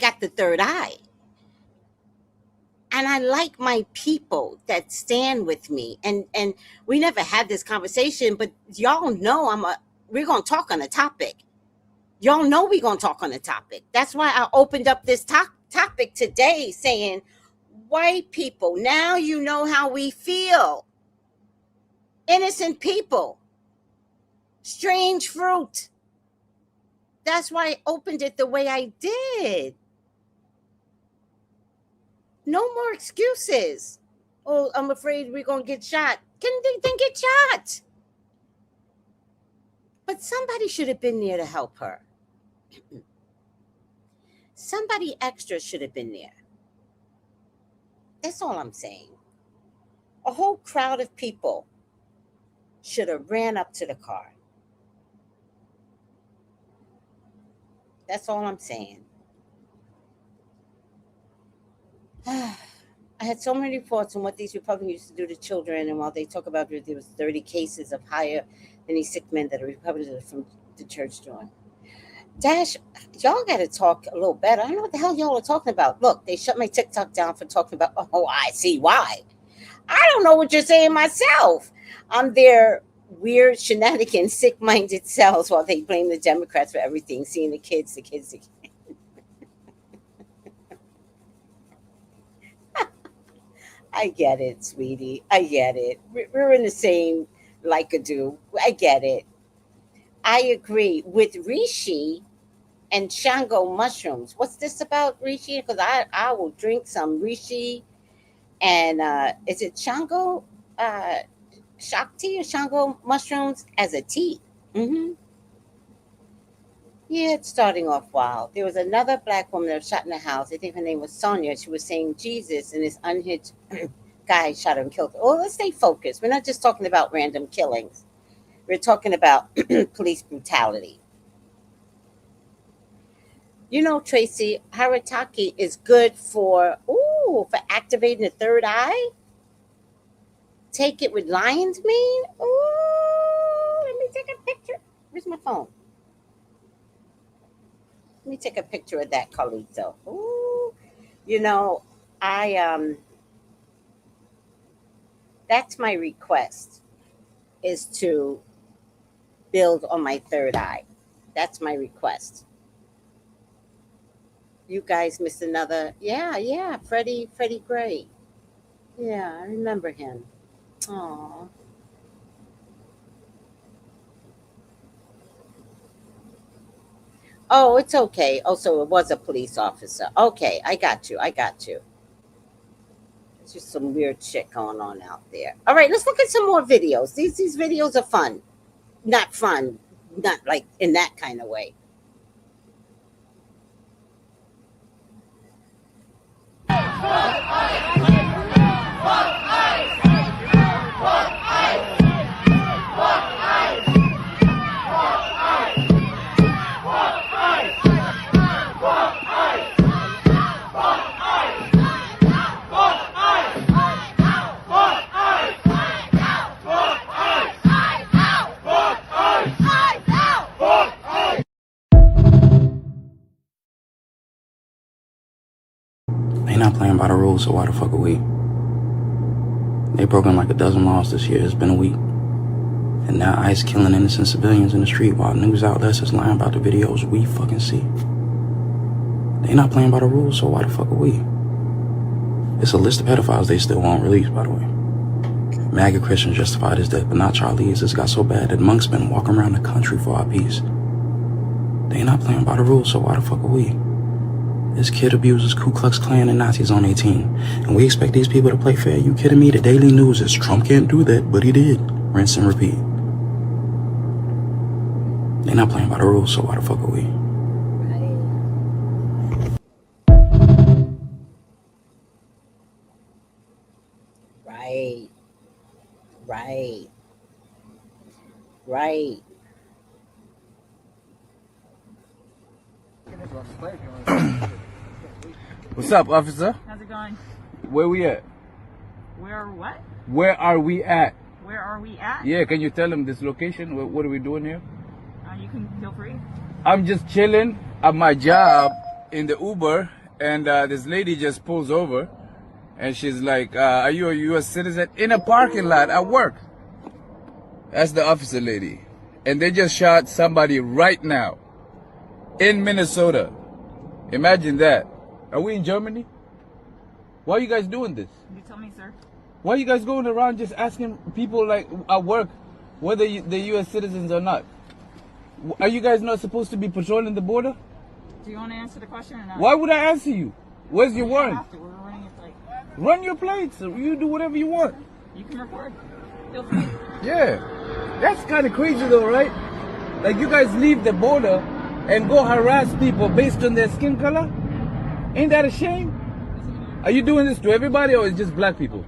got the third eye. And I like my people that stand with me. And we never had this conversation, but y'all know we're going to talk on a topic. Y'all know we're going to talk on a topic. That's why I opened up this topic today saying, white people, now you know how we feel. Innocent people. Strange fruit. That's why I opened it the way I did. No more excuses. Oh, I'm afraid we're going to get shot. Then get shot. But somebody should have been there to help her. Somebody extra should have been there. That's all I'm saying. A whole crowd of people should have ran up to the car. That's all I'm saying. I had so many reports on what these Republicans used to do to children, and while they talk about there was 30 cases of higher than these sick men that the Republicans from the church doing. Dash, y'all got to talk a little better. I don't know what the hell y'all are talking about. Look, they shut my TikTok down for talking about, oh, I see why. I don't know what you're saying myself. I'm their weird shenanigans, sick-minded selves while they blame the Democrats for everything, seeing the kids. I get it, sweetie. I get it. We're in the same like-a-do. I get it. I agree with Rishi and Shango mushrooms. What's this about, Rishi? Because I will drink some Rishi and is it Shango Shakti or Shango mushrooms as a tea? Mm-hmm. Yeah, it's starting off wild. There was another black woman that was shot in the house. I think her name was Sonia. She was saying Jesus, and this unhinged guy shot her and killed her. Oh, let's stay focused. We're not just talking about random killings. We're talking about police brutality. You know, Tracy, Harataki is good for activating the third eye. Take it with lion's mane. Ooh, let me take a picture. Where's my phone? Let me take a picture of that, Carlito. Ooh, you know, that's my request, is to build on my third eye. That's my request. You guys missed another. Yeah, Freddie Gray. Yeah, I remember him. Aww. Oh, it's okay. Oh, so it was a police officer. Okay, I got you. It's just some weird shit going on out there. All right, let's look at some more videos. These videos are fun. Not fun, not like in that kind of way. They not playing by the rules, so why the fuck are we? They broken like a dozen laws this year. It's been a week. And now ICE killing innocent civilians in the street while news outlets is lying about the videos we fucking see. They not playing by the rules, so why the fuck are we? It's a list of pedophiles they still won't release, by the way. Maga Christians justified his death, but not Charlie's. It's got so bad that monks been walking around the country for our peace. They not playing by the rules, so why the fuck are we? It's kid abusers, Ku Klux Klan, and Nazis on 18. And we expect these people to play fair. You kidding me? The Daily News is Trump can't do that, but he did. Rinse and repeat. They're not playing by the rules, so why the fuck are we? Right. Right. Right. What's up, officer? How's it going? Where we at? Where what? Where are we at? Where are we at? Yeah, can you tell them this location? What are we doing here? You can feel free. I'm just chilling at my job in the Uber, and this lady just pulls over, and she's like, are you a U.S. citizen? In a parking lot at work. That's the officer lady. And they just shot somebody right now in Minnesota. Imagine that. Are we in Germany? Why are you guys doing this? You tell me, sir. Why are you guys going around just asking people like at work whether they're U.S. citizens or not? Are you guys not supposed to be patrolling the border? Do you want to answer the question or not? Why would I answer you? Where's your warrant? We're running a plate. Run your plates. You do whatever you want. You can record. Feel free. Yeah. That's kind of crazy though, right? Like you guys leave the border and go harass people based on their skin color? Ain't that a shame? Are you doing this to everybody or is just black people?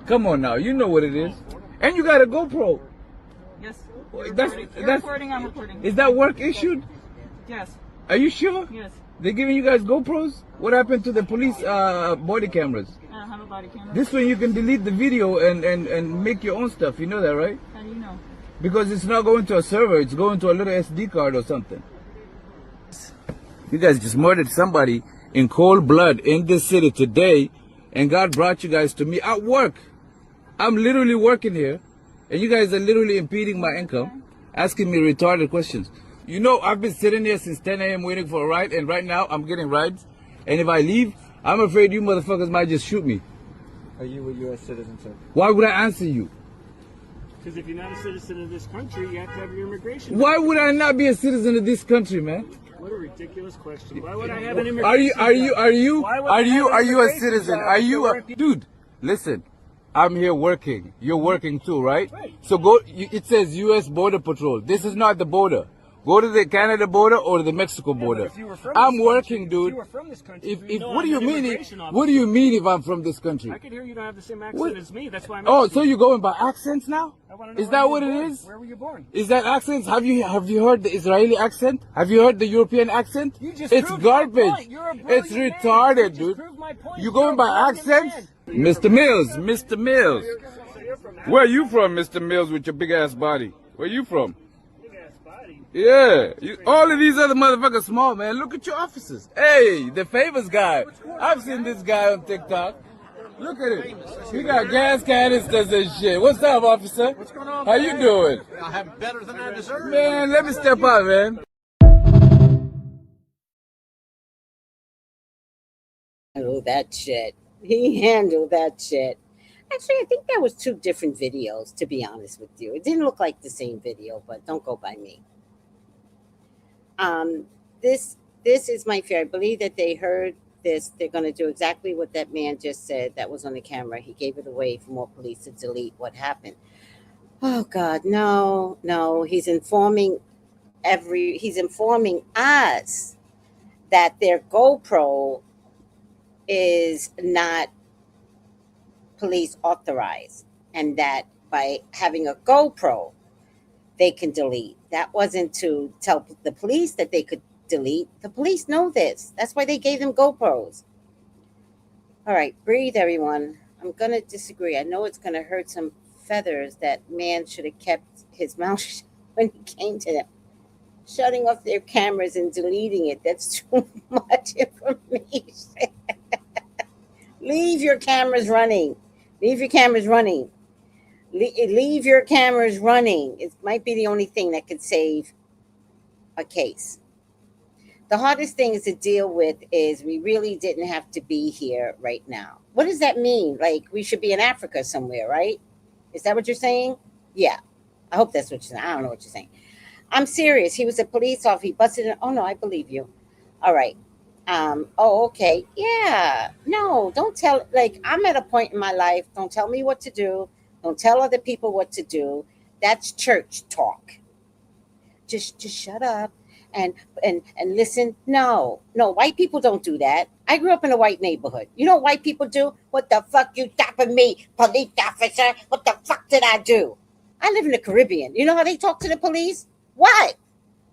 Come on now, you know what it is. And you got a GoPro. Yes. That's recording, I'm recording. Is that work issued? Yes. Are you sure? Yes. They're giving you guys GoPros? What happened to the police body cameras? I don't have a body camera. This one you can delete the video and make your own stuff. You know that, right? How do you know? Because it's not going to a server. It's going to a little SD card or something. You guys just murdered somebody in cold blood in this city today, and God brought you guys to me at work. I'm literally working here, and you guys are literally impeding my income, asking me retarded questions. You know, I've been sitting here since 10 a.m. waiting for a ride, and right now I'm getting rides. And if I leave, I'm afraid you motherfuckers might just shoot me. Are you a U.S. citizen, sir? Why would I answer you? Because if you're not a citizen of this country, you have to have your immigration. Why would I not be a citizen of this country, man? What a ridiculous question. Why would I have an immigration? Are you a citizen? Are you a dude? Listen, I'm here working. You're working too, right? So go. It says U.S. Border Patrol. This is not the border. Go to the Canada border or the Mexico border. I'm working, dude. If you were from this country, What do you mean? What do you mean if I'm from this country? I could hear you don't have the same accent as me. That's why I'm. Oh, so you're going by accents now? Is that what it is? Where were you born? Is that accents? Have you heard the Israeli accent? Have you heard the European accent? It's garbage. It's retarded, dude. You going by accents? Mr. Mills, Mr. Mills. Where are you from, Mr. Mills, with your big ass body? Where you from? Yeah, all of these other motherfuckers small, man. Look at your officers. Hey, the Favors guy. I've seen this guy on TikTok. Look at it. He got gas canisters and shit. What's up, officer? What's going on? How you doing? I have better than I deserve. Man, let me step out, man. Handle that shit. He handled that shit. Actually, I think that was two different videos, to be honest with you. It didn't look like the same video, but don't go by me. This is my fear. I believe that they heard this. They're going to do exactly what that man just said that was on the camera. He gave it away for more police to delete what happened. Oh God, no. He's informing us that their GoPro is not police authorized, and that by having a GoPro they can delete. That wasn't to tell the police that they could delete. The police know this. That's why they gave them GoPros. All right, breathe, everyone. I'm gonna disagree. I know it's gonna hurt some feathers. That man should have kept his mouth shut when he came to them. Shutting off their cameras and deleting it, that's too much information. Leave your cameras running. Leave your cameras running. Leave your cameras running. It might be the only thing that could save a case. The hardest thing to deal with is we really didn't have to be here right now. What does that mean? Like we should be in Africa somewhere, right? Is that what you're saying? Yeah. I hope that's what you're saying. I don't know what you're saying. I'm serious. He was a police officer. He busted in. Oh, no, I believe you. All right. Oh, okay. Yeah. No, don't tell. Like, I'm at a point in my life. Don't tell me what to do. Don't tell other people what to do. That's church talk. Just shut up and listen. No, white people don't do that. I grew up in a white neighborhood. You know what white people do? What the fuck you stopping me, police officer? What the fuck did I do? I live in the Caribbean. You know how they talk to the police? What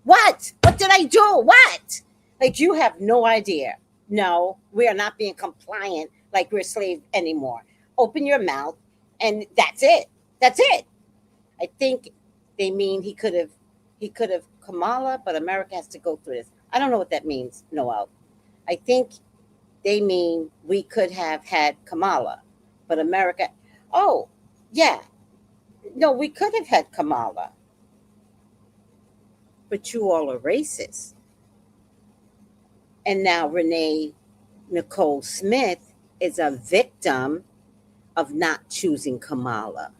did I do? What? Like, you have no idea. No, we are not being compliant like we're slaves anymore. Open your mouth, and that's it. I think they mean he could have Kamala, but America has to go through this. I don't know what that means, Noel. I think they mean we could have had Kamala, but America. Oh, yeah. No, we could have had Kamala, but you all are racist. And now Renee Nicole Smith is a victim of not choosing Kamala.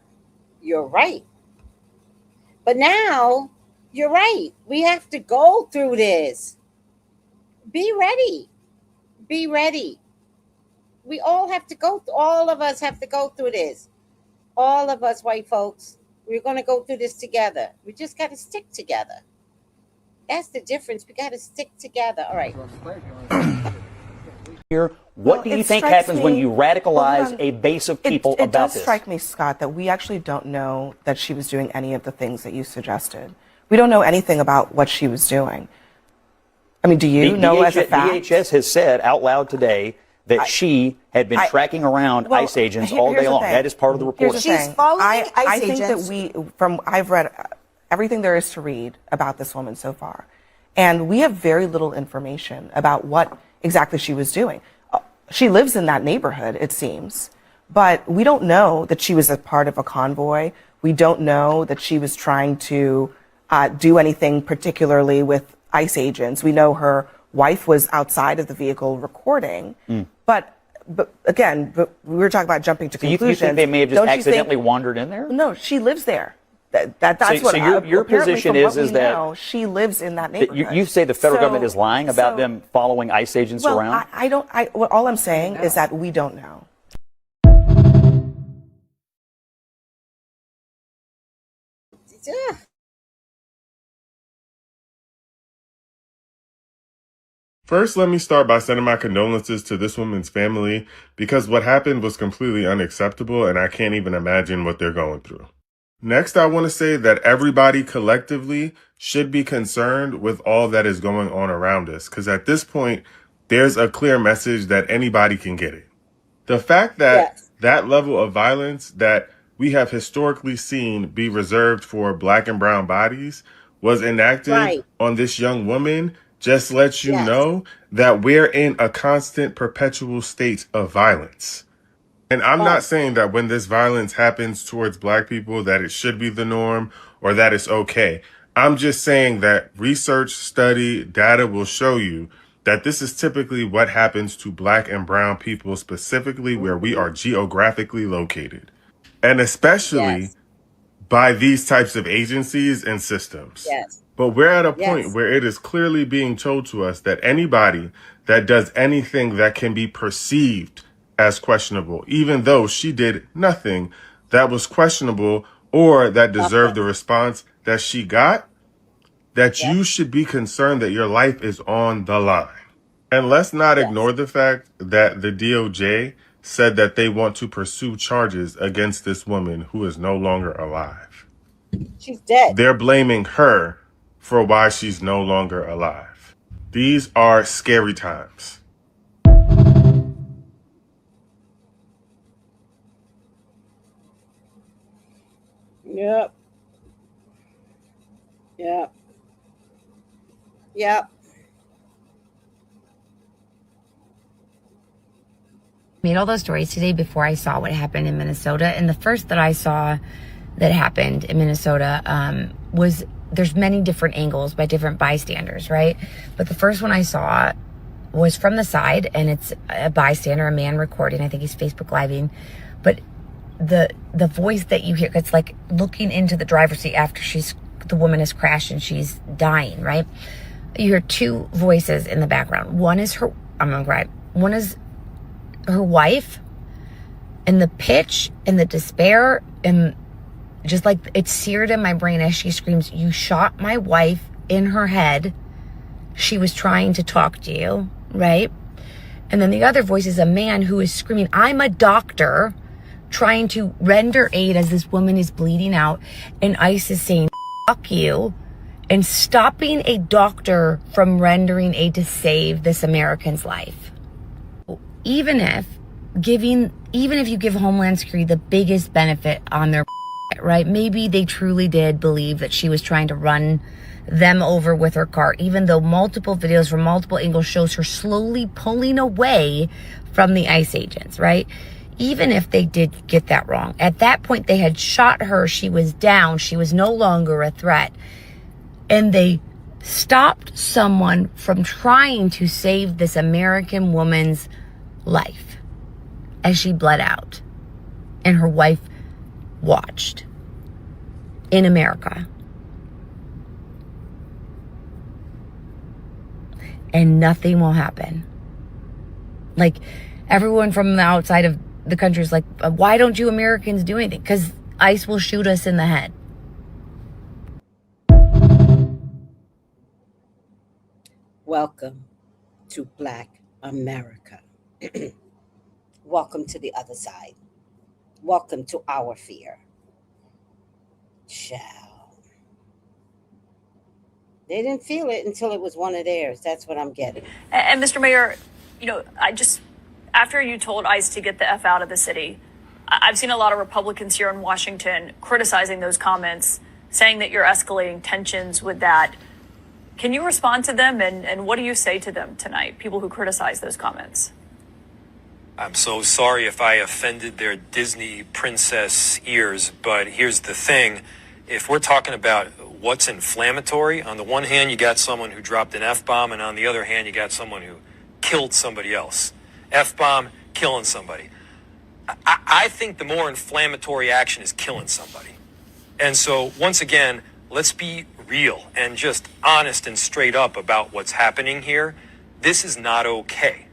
You're right. But now, you're right. We have to go through this. Be ready. We all have to all of us have to go through this. All of us white folks, we're going to go through this together. We just got to stick together. That's the difference. We got to stick together. All right. What do you think happens when you radicalize a base of people about this? It does strike me, Scott, that we actually don't know that she was doing any of the things that you suggested. We don't know anything about what she was doing. I mean, do you know as a fact? DHS has said out loud today that she had been tracking around ICE agents all day long. That is part of the report. She's following ICE agents. I think that I've read everything there is to read about this woman so far. And we have very little information about what exactly she was doing. She lives in that neighborhood, it seems. But we don't know that she was a part of a convoy. We don't know that she was trying to do anything particularly with ICE agents. We know her wife was outside of the vehicle recording. But again, we were talking about jumping to conclusions. You think they may have just accidentally wandered in there? No, she lives there. That's what your position is that she lives in that neighborhood. You say the federal government is lying about them following ICE agents around? All I'm saying is that we don't know. First, let me start by sending my condolences to this woman's family, because what happened was completely unacceptable and I can't even imagine what they're going through. Next, I want to say that everybody collectively should be concerned with all that is going on around us, because at this point, there's a clear message that anybody can get it. The fact that that level of violence that we have historically seen be reserved for Black and brown bodies was enacted on this young woman just lets you know that we're in a constant, perpetual state of violence. And I'm not saying that when this violence happens towards Black people that it should be the norm or that it's okay. I'm just saying that research, study, data will show you that this is typically what happens to Black and brown people, specifically where we are geographically located. And especially by these types of agencies and systems. But we're at a point where it is clearly being told to us that anybody that does anything that can be perceived as questionable, even though she did nothing that was questionable or that deserved the response that she got, that you should be concerned that your life is on the line. And let's not ignore the fact that the DOJ said that they want to pursue charges against this woman who is no longer alive. She's dead. They're blaming her for why she's no longer alive. These are scary times. Yep. Made all those stories today before I saw what happened in Minnesota. And the first that I saw that happened in Minnesota was, there's many different angles by different bystanders, right? But the first one I saw was from the side, and it's a bystander, a man recording. I think he's Facebook Living. But the voice that you hear, it's like looking into the driver's seat after the woman has crashed and she's dying, right? You hear two voices in the background. One is her, I'm gonna cry. One is her wife, and the pitch and the despair, and just like it's seared in my brain as she screams, "You shot my wife in her head. She was trying to talk to you," right? And then the other voice is a man who is screaming, "I'm a doctor," trying to render aid as this woman is bleeding out. And ICE is saying, "Fuck you," and stopping a doctor from rendering aid to save this American's life. Even if you give Homeland Security the biggest benefit on their right? Maybe they truly did believe that she was trying to run them over with her car, even though multiple videos from multiple angles shows her slowly pulling away from the ICE agents, right? Even if they did get that wrong, at that point they had shot her. She was down. She was no longer a threat. And they stopped someone from trying to save this American woman's life as she bled out. And her wife watched in America. And nothing will happen. Like, everyone from the outside of the country is like, why don't you Americans do anything? Because ICE will shoot us in the head. Welcome to Black America. Welcome to the other side. Welcome to our fear. Child. They didn't feel it until it was one of theirs. That's what I'm getting. And Mr. Mayor, after you told ICE to get the F out of the city, I've seen a lot of Republicans here in Washington criticizing those comments, saying that you're escalating tensions with that. Can you respond to them, and what do you say to them tonight, people who criticize those comments? I'm so sorry if I offended their Disney princess ears, but here's the thing. If we're talking about what's inflammatory, on the one hand, you got someone who dropped an F-bomb, and on the other hand, you got someone who killed somebody else. F-bomb, killing somebody. I think the more inflammatory action is killing somebody. And so, once again, let's be real and just honest and straight up about what's happening here. This is not okay.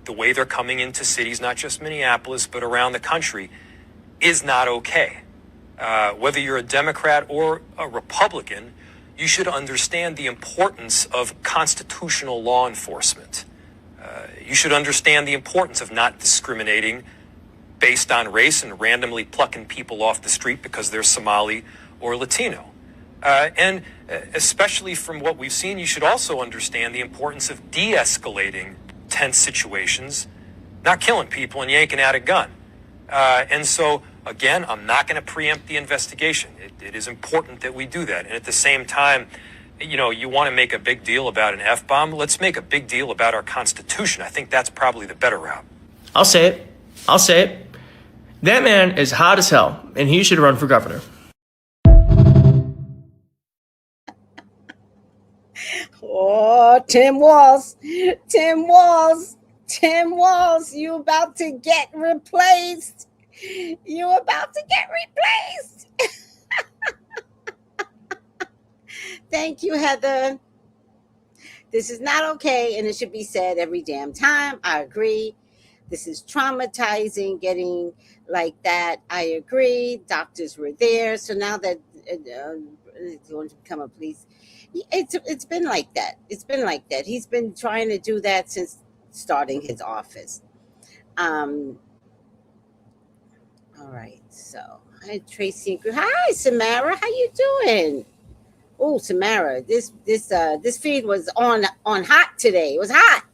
The way they're coming into cities, not just Minneapolis, but around the country, is not okay. Whether you're a Democrat or a Republican, you should understand the importance of constitutional law enforcement. You should understand the importance of not discriminating based on race and randomly plucking people off the street because they're Somali or Latino. And especially from what we've seen, you should also understand the importance of de-escalating tense situations, not killing people and yanking out a gun. And so, again, I'm not going to preempt the investigation. It is important that we do that. And at the same time, you want to make a big deal about an F-bomb. Let's make a big deal about our Constitution. I think that's probably the better route. I'll say it. That man is hot as hell, and he should run for governor. Oh, Tim Walz, you about to get replaced. Thank you, Heather. This is not okay, and it should be said every damn time. I agree. This is traumatizing, getting like that. I agree. Doctors were there. So now that going to become a police, it's been like that. He's been trying to do that since starting his office. All right. So hi, Tracy. Hi, Samara. How you doing? Oh, Samara, this feed was on hot today. It was hot.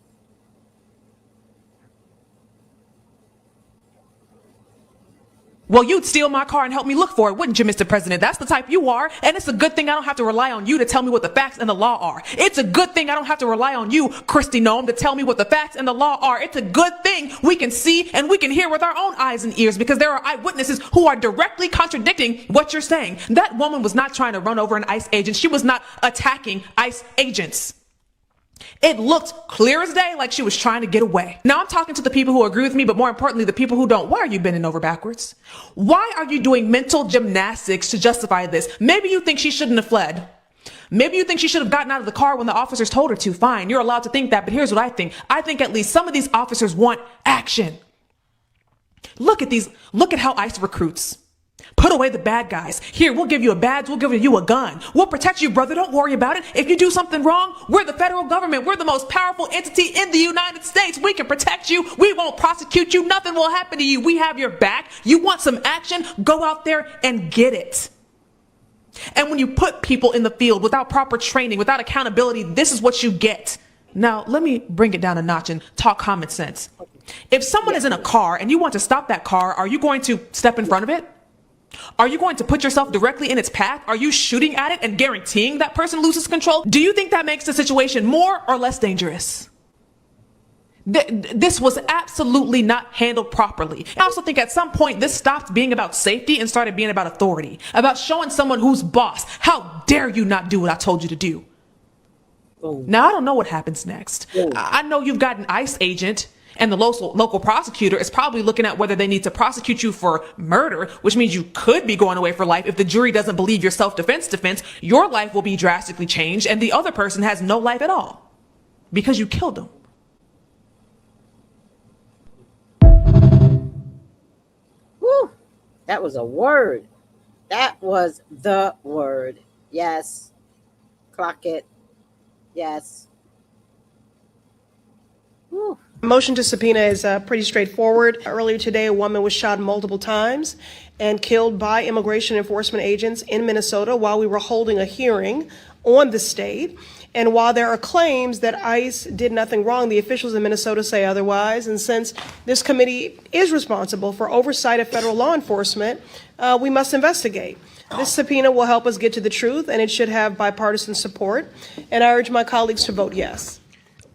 Well, you'd steal my car and help me look for it, wouldn't you, Mr. President? That's the type you are. And it's a good thing I don't have to rely on you to tell me what the facts and the law are. It's a good thing I don't have to rely on you, Kristi Noem, to tell me what the facts and the law are. It's a good thing we can see and we can hear with our own eyes and ears, because there are eyewitnesses who are directly contradicting what you're saying. That woman was not trying to run over an ICE agent. She was not attacking ICE agents. It looked clear as day like she was trying to get away. Now I'm talking to the people who agree with me, but more importantly, the people who don't. Why are you bending over backwards? Why are you doing mental gymnastics to justify this? Maybe you think she shouldn't have fled. Maybe you think she should have gotten out of the car when the officers told her to. Fine, you're allowed to think that, but here's what I think. I think at least some of these officers want action. Look at how ICE recruits. Put away the bad guys. Here, we'll give you a badge. We'll give you a gun. We'll protect you, brother. Don't worry about it. If you do something wrong, we're the federal government. We're the most powerful entity in the United States. We can protect you. We won't prosecute you. Nothing will happen to you. We have your back. You want some action? Go out there and get it. And when you put people in the field without proper training, without accountability, this is what you get. Now, let me bring it down a notch and talk common sense. If someone is in a car and you want to stop that car, are you going to step in front of it? Are you going to put yourself directly in its path? Are you shooting at it and guaranteeing that person loses control? Do you think that makes the situation more or less dangerous? This was absolutely not handled properly. I also think at some point this stopped being about safety and started being about authority, about showing someone who's boss. How dare you not do what I told you to do? Now, I don't know what happens next. I know you've got an ICE agent, and the local prosecutor is probably looking at whether they need to prosecute you for murder, which means you could be going away for life. If the jury doesn't believe your self-defense defense, your life will be drastically changed, and the other person has no life at all because you killed them. Whew, that was a word. That was the word. Yes. Clock it. Yes. Whew. Motion to subpoena is pretty straightforward. Earlier today, a woman was shot multiple times and killed by immigration enforcement agents in Minnesota while we were holding a hearing on the state. And while there are claims that ICE did nothing wrong, the officials in Minnesota say otherwise. And since this committee is responsible for oversight of federal law enforcement, we must investigate. This subpoena will help us get to the truth, and it should have bipartisan support. And I urge my colleagues to vote yes.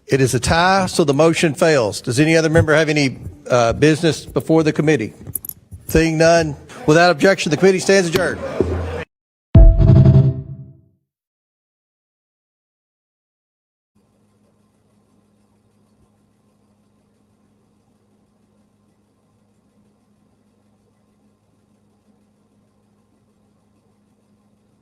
It is a tie, so the motion fails. Does any other member have any business before the committee? Seeing none, without objection, the committee stands adjourned.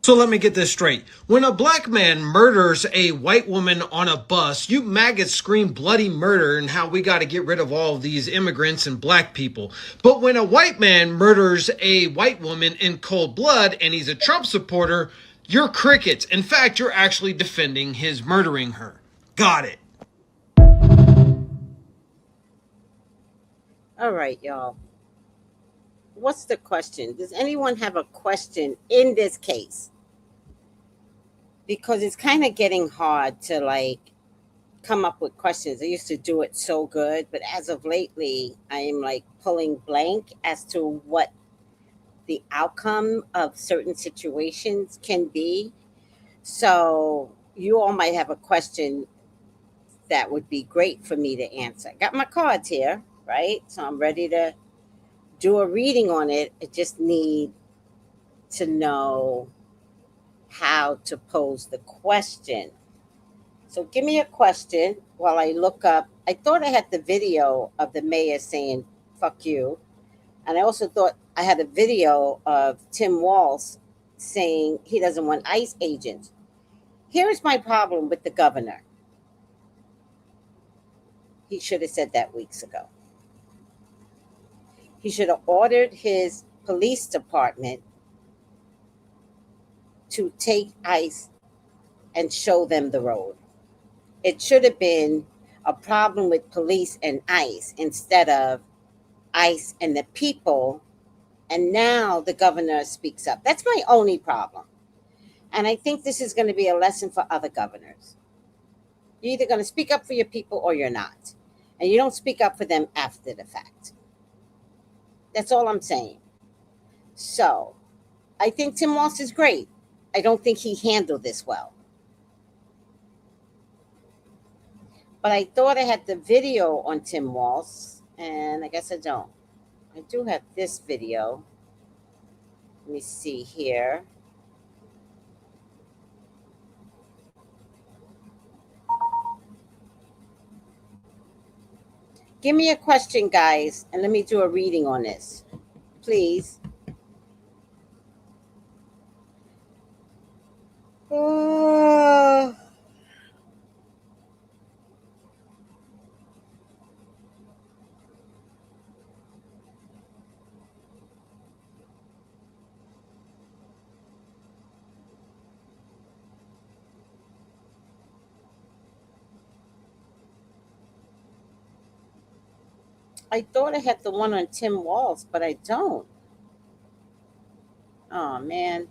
So let me get this straight. When a black man murders a white woman on a bus, you maggots scream bloody murder and how we got to get rid of all of these immigrants and black people. But when a white man murders a white woman in cold blood and he's a Trump supporter, you're crickets. In fact, you're actually defending his murdering her. Got it. All right, y'all. What's the question? Does anyone have a question in this case? Because it's kind of getting hard to come up with questions. I used to do it so good, but as of lately, I am pulling blank as to what the outcome of certain situations can be. So you all might have a question that would be great for me to answer. Got my cards here, right? So I'm ready to do a reading on it. I just need to know how to pose the question. So give me a question while I look up. I thought I had the video of the mayor saying, fuck you. And I also thought I had a video of Tim Walz saying he doesn't want ICE agents. Here's my problem with the governor. He should have said that weeks ago. He should have ordered his police department to take ICE and show them the road. It should have been a problem with police and ICE instead of ICE and the people. And now the governor speaks up. That's my only problem. And I think this is going to be a lesson for other governors. You're either going to speak up for your people or you're not. And you don't speak up for them after the fact. That's all I'm saying. So I think Tim Walz is great. I don't think he handled this well. But I thought I had the video on Tim Walz, and I guess I don't. I do have this video. Let me see here. Give me a question, guys, and let me do a reading on this, please. I thought I had the one on Tim Walz, but I don't. Oh, man.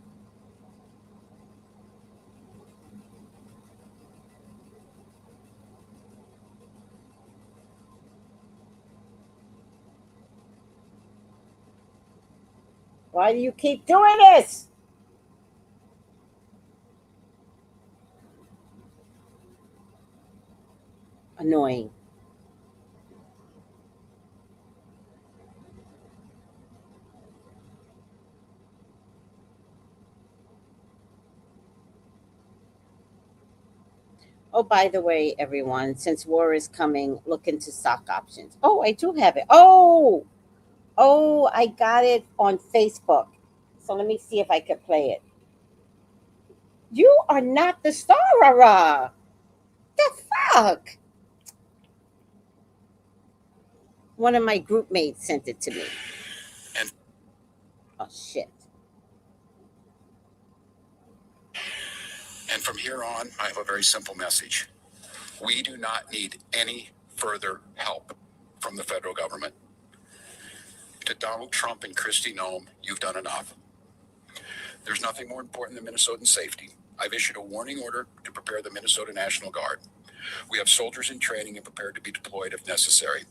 Why do you keep doing this? Annoying. Oh, by the way, everyone, since war is coming, look into stock options. Oh, I do have it. Oh, I got it on Facebook. So let me see if I could play it. You are not the star, Rara. The fuck? One of my group mates sent it to me. Oh, shit. And from here on, I have a very simple message. We do not need any further help from the federal government. To Donald Trump and Kristi Noem, you've done enough. There's nothing more important than Minnesotan safety. I've issued a warning order to prepare the Minnesota National Guard. We have soldiers in training and prepared to be deployed if necessary.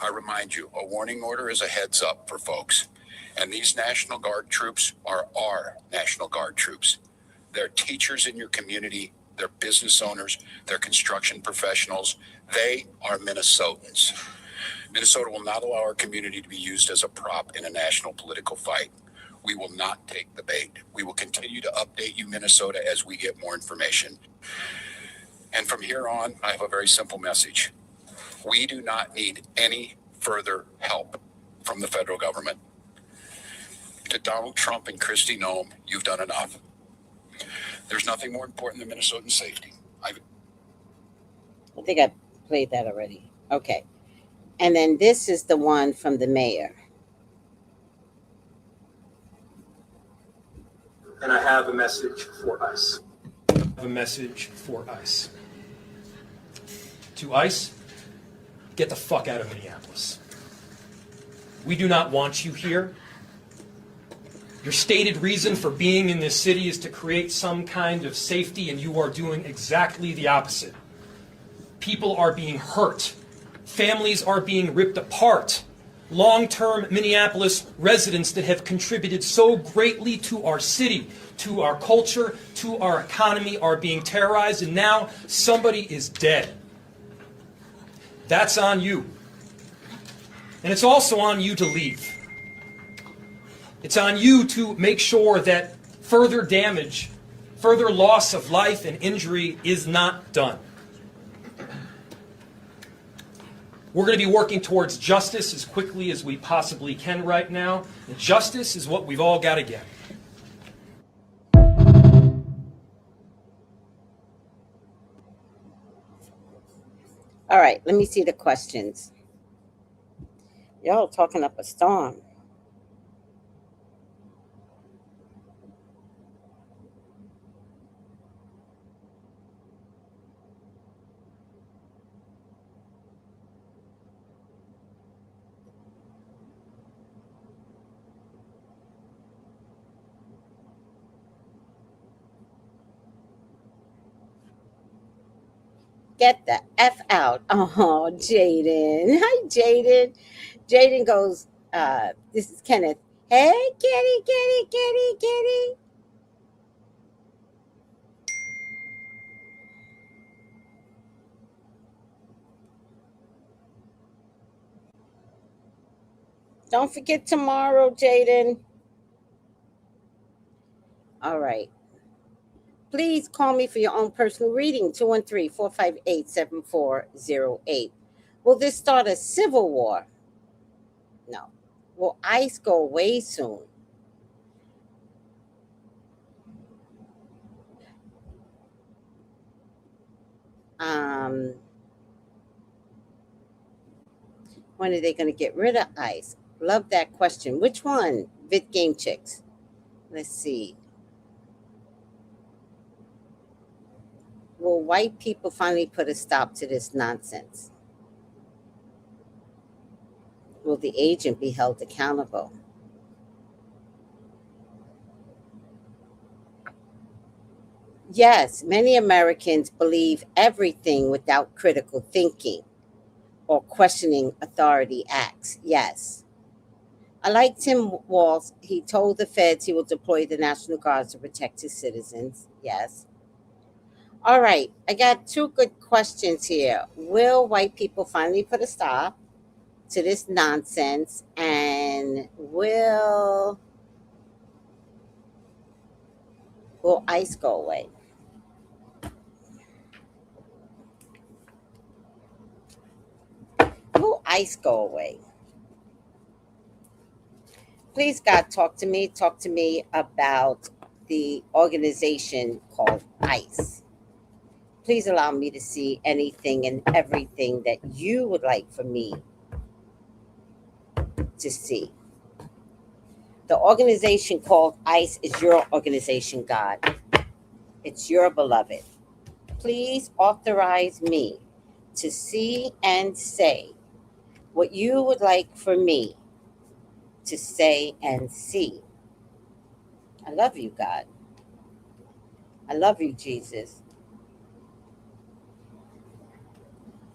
I remind you, a warning order is a heads up for folks. And these National Guard troops are our National Guard troops. They're teachers in your community, they're business owners, they're construction professionals. They are Minnesotans. Minnesota will not allow our community to be used as a prop in a national political fight. We will not take the bait. We will continue to update you, Minnesota, as we get more information. And from here on, I have a very simple message. We do not need any further help from the federal government. To Donald Trump and Kristi Noem, you've done enough. There's nothing more important than Minnesotan safety. I think I played that already. Okay. And then this is the one from the mayor. And I have a message for ICE. I have a message for ICE. To ICE, get the fuck out of Minneapolis. We do not want you here. Your stated reason for being in this city is to create some kind of safety, and you are doing exactly the opposite. People are being hurt. Families are being ripped apart. Long-term Minneapolis residents that have contributed so greatly to our city, to our culture, to our economy are being terrorized, and now somebody is dead. That's on you. And it's also on you to leave. It's on you to make sure that further damage, further loss of life and injury is not done. We're going to be working towards justice as quickly as we possibly can right now. And justice is what we've all got to get. All right, let me see the questions. Y'all talking up a storm. Get the F out. Oh, Jaden. Hi, Jaden. Jaden goes, this is Kenneth. Hey, kitty, kitty, kitty, kitty. Don't forget tomorrow, Jaden. All right. Please call me for your own personal reading, 213-458-7408. Will this start a civil war? No. Will ICE go away soon? When are they going to get rid of ICE? Love that question. Which one? Vit Game Chicks. Let's see. Will white people finally put a stop to this nonsense? Will the agent be held accountable? Yes, many Americans believe everything without critical thinking or questioning authority acts. Yes. I like Tim Walz. He told the feds he will deploy the National Guard to protect his citizens. Yes. All right. I got two good questions here. Will white people finally put a stop to this nonsense? And will ICE go away? Will ICE go away? Please, God, talk to me. Talk to me about the organization called ICE. Please allow me to see anything and everything that you would like for me to see. The organization called ICE is your organization, God. It's your beloved. Please authorize me to see and say what you would like for me to say and see. I love you, God. I love you, Jesus.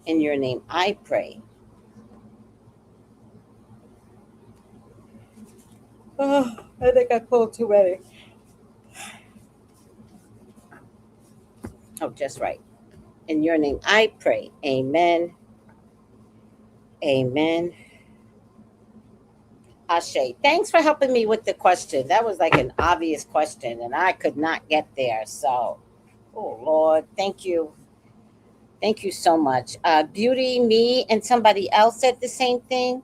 In your name, I pray. Oh, I think I pulled too many. Oh, just right. In your name, I pray. Amen. Amen. Ashe. Thanks for helping me with the question. That was like an obvious question, and I could not get there. So, oh, Lord, thank you. Thank you so much. Beauty, me, and somebody else said the same thing.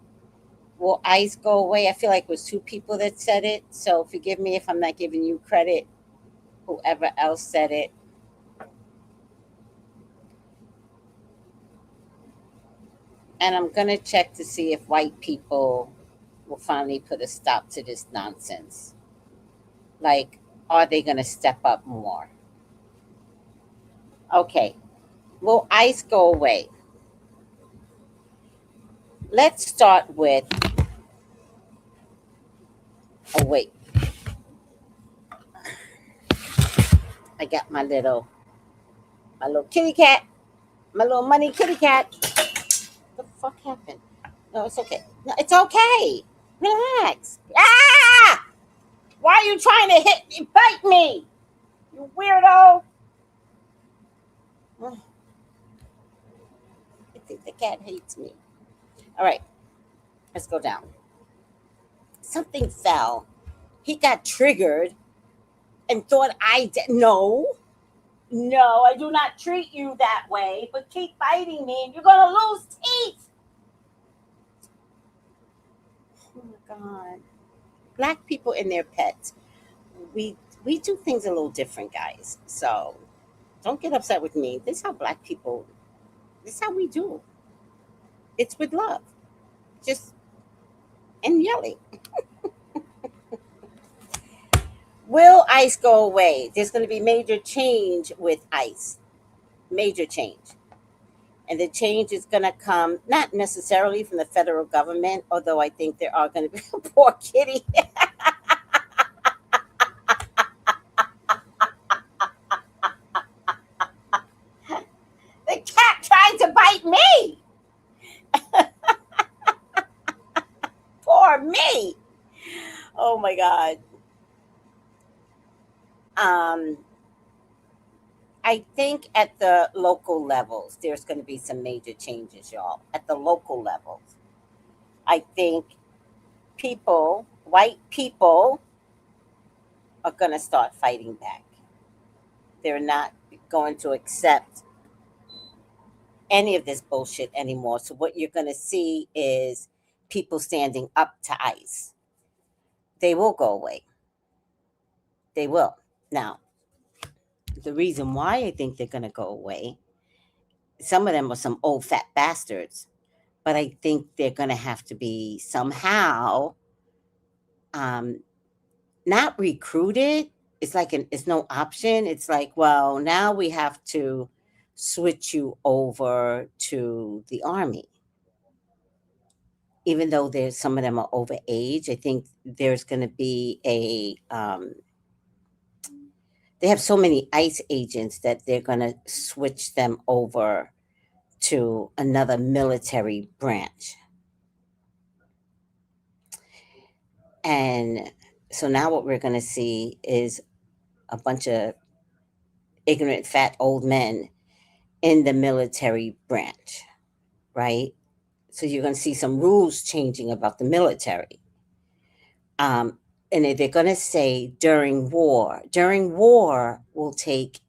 Will ICE go away? I feel like it was two people that said it. So forgive me if I'm not giving you credit. Whoever else said it. And I'm going to check to see if white people will finally put a stop to this nonsense. Like, are they going to step up more? Okay. Will ICE go away? Let's start with, oh, wait. I got my little kitty cat, my little money kitty cat. What the fuck happened? No, it's okay. No, it's okay. Relax. Ah! Why are you trying to hit me? Bite me, you weirdo. I think the cat hates me. All right, let's go down. Something fell. He got triggered and thought I did. No, I do not treat you that way, but keep biting me and you're going to lose teeth. Oh my God. Black people and their pets. We do things a little different, guys. So don't get upset with me. This is how black people, this is how we do. It's with love. Just, and yelling. Will ICE go away? There's going to be major change with ICE. Major change. And the change is going to come not necessarily from the federal government, although I think there are going to be poor kitty. The cat tried to bite me. Poor me. Oh my God. I think at the local levels, there's going to be some major changes, y'all. At the local levels. I think white people, are going to start fighting back. They're not going to accept any of this bullshit anymore. So what you're going to see is people standing up to ICE. They will go away. They will. Now, the reason why I think they're going to go away, some of them are some old fat bastards, but I think they're going to have to be somehow not recruited. It's like it's no option. It's like, well, now we have to switch you over to the army. even though there's some of them are over age, I think there's going to be they have so many ICE agents that they're going to switch them over to another military branch. And so now what we're going to see is a bunch of ignorant, fat old men in the military branch, right? So you're going to see some rules changing about the military. And they're going to say during war will take,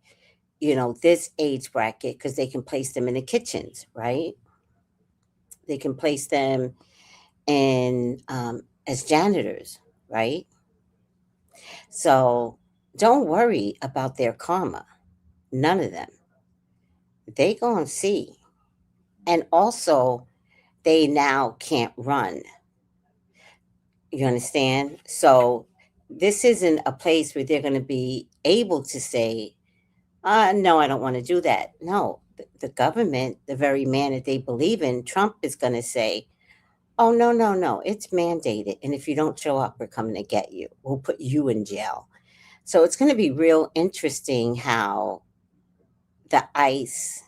this age bracket because they can place them in the kitchens, right? They can place them in as janitors, right? So don't worry about their karma. None of them. They gonna see. And also, they now can't run. You understand? So this isn't a place where they're going to be able to say, no, I don't want to do that. No, the government, the very man that they believe in, Trump, is going to say, oh, no, it's mandated. And if you don't show up, we're coming to get you. We'll put you in jail. So it's going to be real interesting how the ICE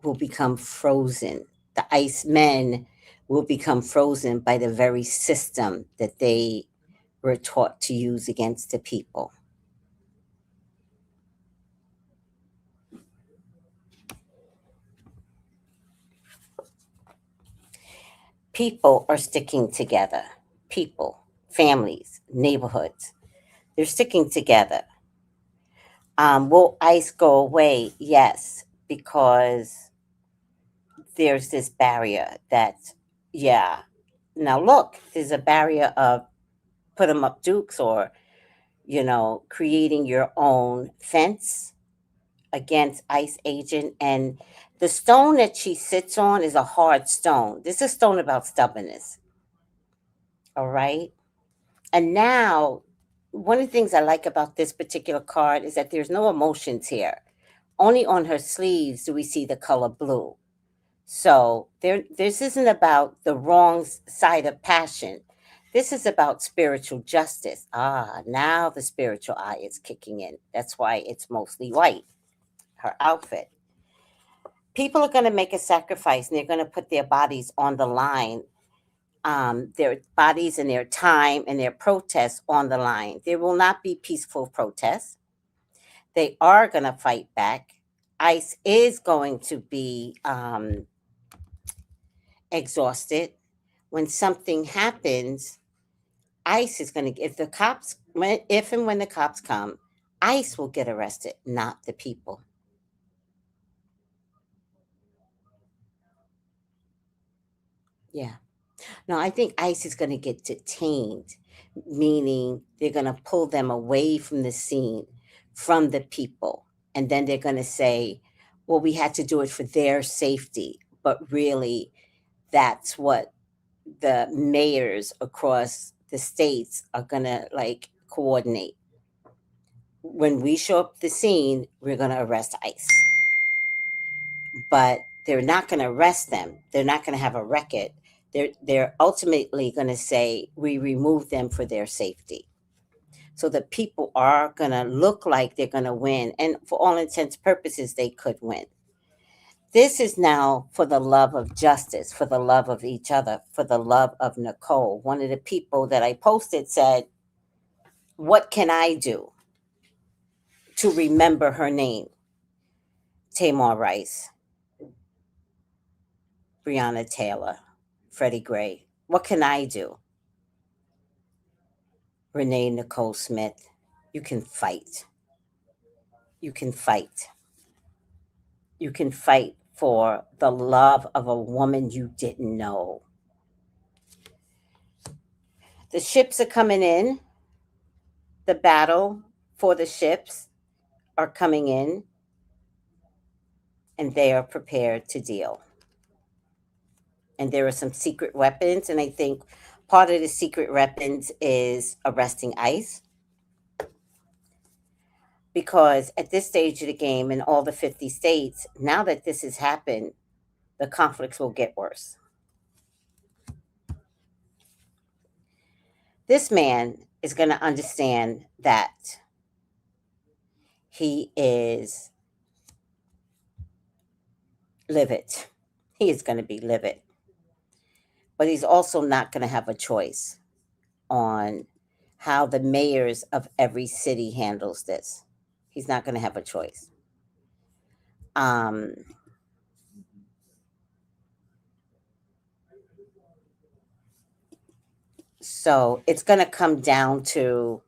will become frozen. The ICE men will become frozen by the very system that they were taught to use against the people. People are sticking together. People, families, neighborhoods, they're sticking together. Will ICE go away? Yes, because there's this barrier that, now look, there's a barrier of put them up dukes or, creating your own fence against ICE agent. And the stone that she sits on is a hard stone. This is a stone about stubbornness. All right. And now, one of the things I like about this particular card is that there's no emotions here. Only on her sleeves do we see the color blue. So this isn't about the wrong side of passion. This is about spiritual justice. Now the spiritual eye is kicking in. That's why it's mostly white, her outfit. People are going to make a sacrifice and they're going to put their bodies on the line, their bodies and their time and their protests on the line. There will not be peaceful protests. They are going to fight back. ICE is going to be exhausted. When something happens, ICE is going to, if and when the cops come, ICE will get arrested, not the people. Yeah. No, I think ICE is going to get detained, meaning they're going to pull them away from the scene, from the people. And then they're going to say, well, we had to do it for their safety. But really, that's what the mayors across the states are going to coordinate. When we show up at the scene, we're going to arrest ICE. But they're not going to arrest them. They're not going to have a record. They're ultimately going to say, we remove them for their safety. So the people are going to look like they're going to win. And for all intents and purposes, they could win. This is now for the love of justice, for the love of each other, for the love of Nicole. One of the people that I posted said, what can I do to remember her name? Tamar Rice, Breonna Taylor, Freddie Gray. What can I do? Renee Nicole Smith. You can fight. You can fight. You can fight for the love of a woman you didn't know. The ships are coming in. The battle for the ships are coming in, and they are prepared to deal. And there are some secret weapons, and I think part of the secret weapons is arresting ICE. Because at this stage of the game in all the 50 states, now that this has happened, the conflicts will get worse. This man is going to understand that he is livid. He is going to be livid. But he's also not going to have a choice on how the mayors of every city handles this. He's not going to have a choice. So it's going to come down to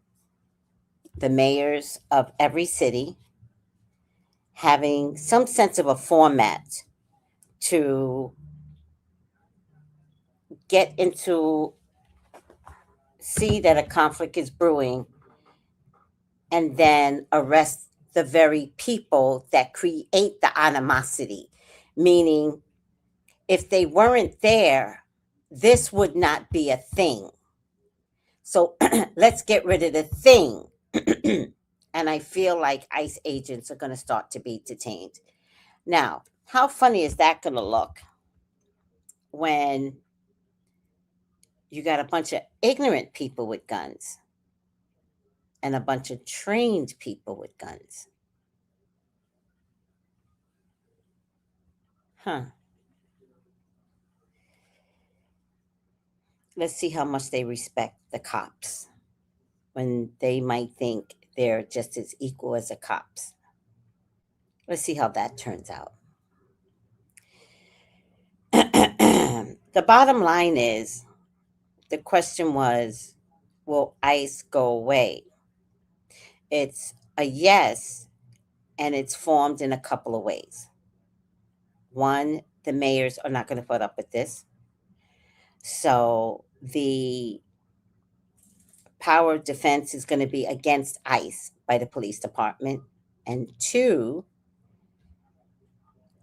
the mayors of every city having some sense of a format to get into, see that a conflict is brewing, and then arrest the very people that create the animosity. Meaning, if they weren't there, this would not be a thing. So let's get rid of the thing. And I feel like ICE agents are going to start to be detained. Now, how funny is that going to look when you got a bunch of ignorant people with guns and a bunch of trained people with guns? Let's see how much they respect the cops when they might think they're just as equal as the cops. Let's see how that turns out. The bottom line is, the question was, will ICE go away? It's a yes, and it's formed in a couple of ways. One, the mayors are not going to put up with this. So the power of defense is going to be against ICE by the police department. And two,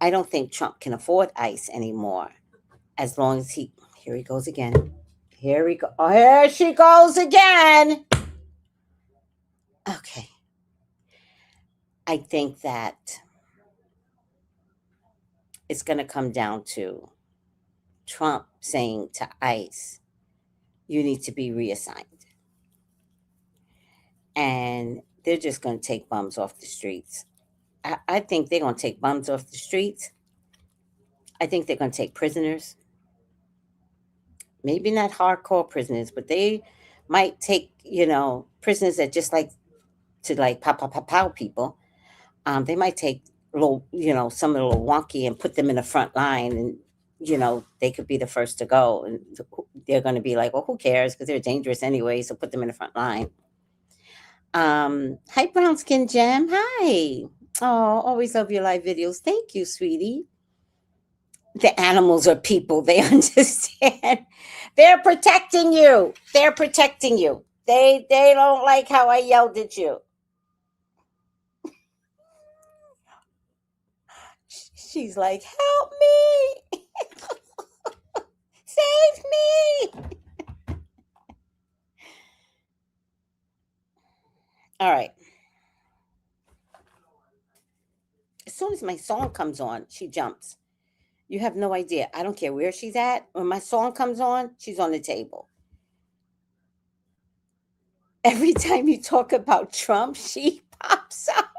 I don't think Trump can afford ICE anymore. As long as here he goes again. Here we go. Oh, here she goes again. Okay. I think that it's going to come down to Trump saying to ICE, you need to be reassigned. And they're just going to take bums off the streets. I think they're going to take bums off the streets. I think they're going to take prisoners. Maybe not hardcore prisoners, but they might take, prisoners that just like to pow people. They might take little, some of the little wonky and put them in the front line, and they could be the first to go, and they're going to be like, well, who cares, because they're dangerous anyway, so put them in the front line. Hi, Brown Skin Gem. Hi. Oh, always love your live videos. Thank you, sweetie. The animals are people. They understand. They're protecting you. They're protecting you. They don't like how I yelled at you. She's like, help me. Save me. All right. As soon as my song comes on, she jumps. You have no idea. I don't care where she's at. When my song comes on, she's on the table. Every time you talk about Trump, she pops up.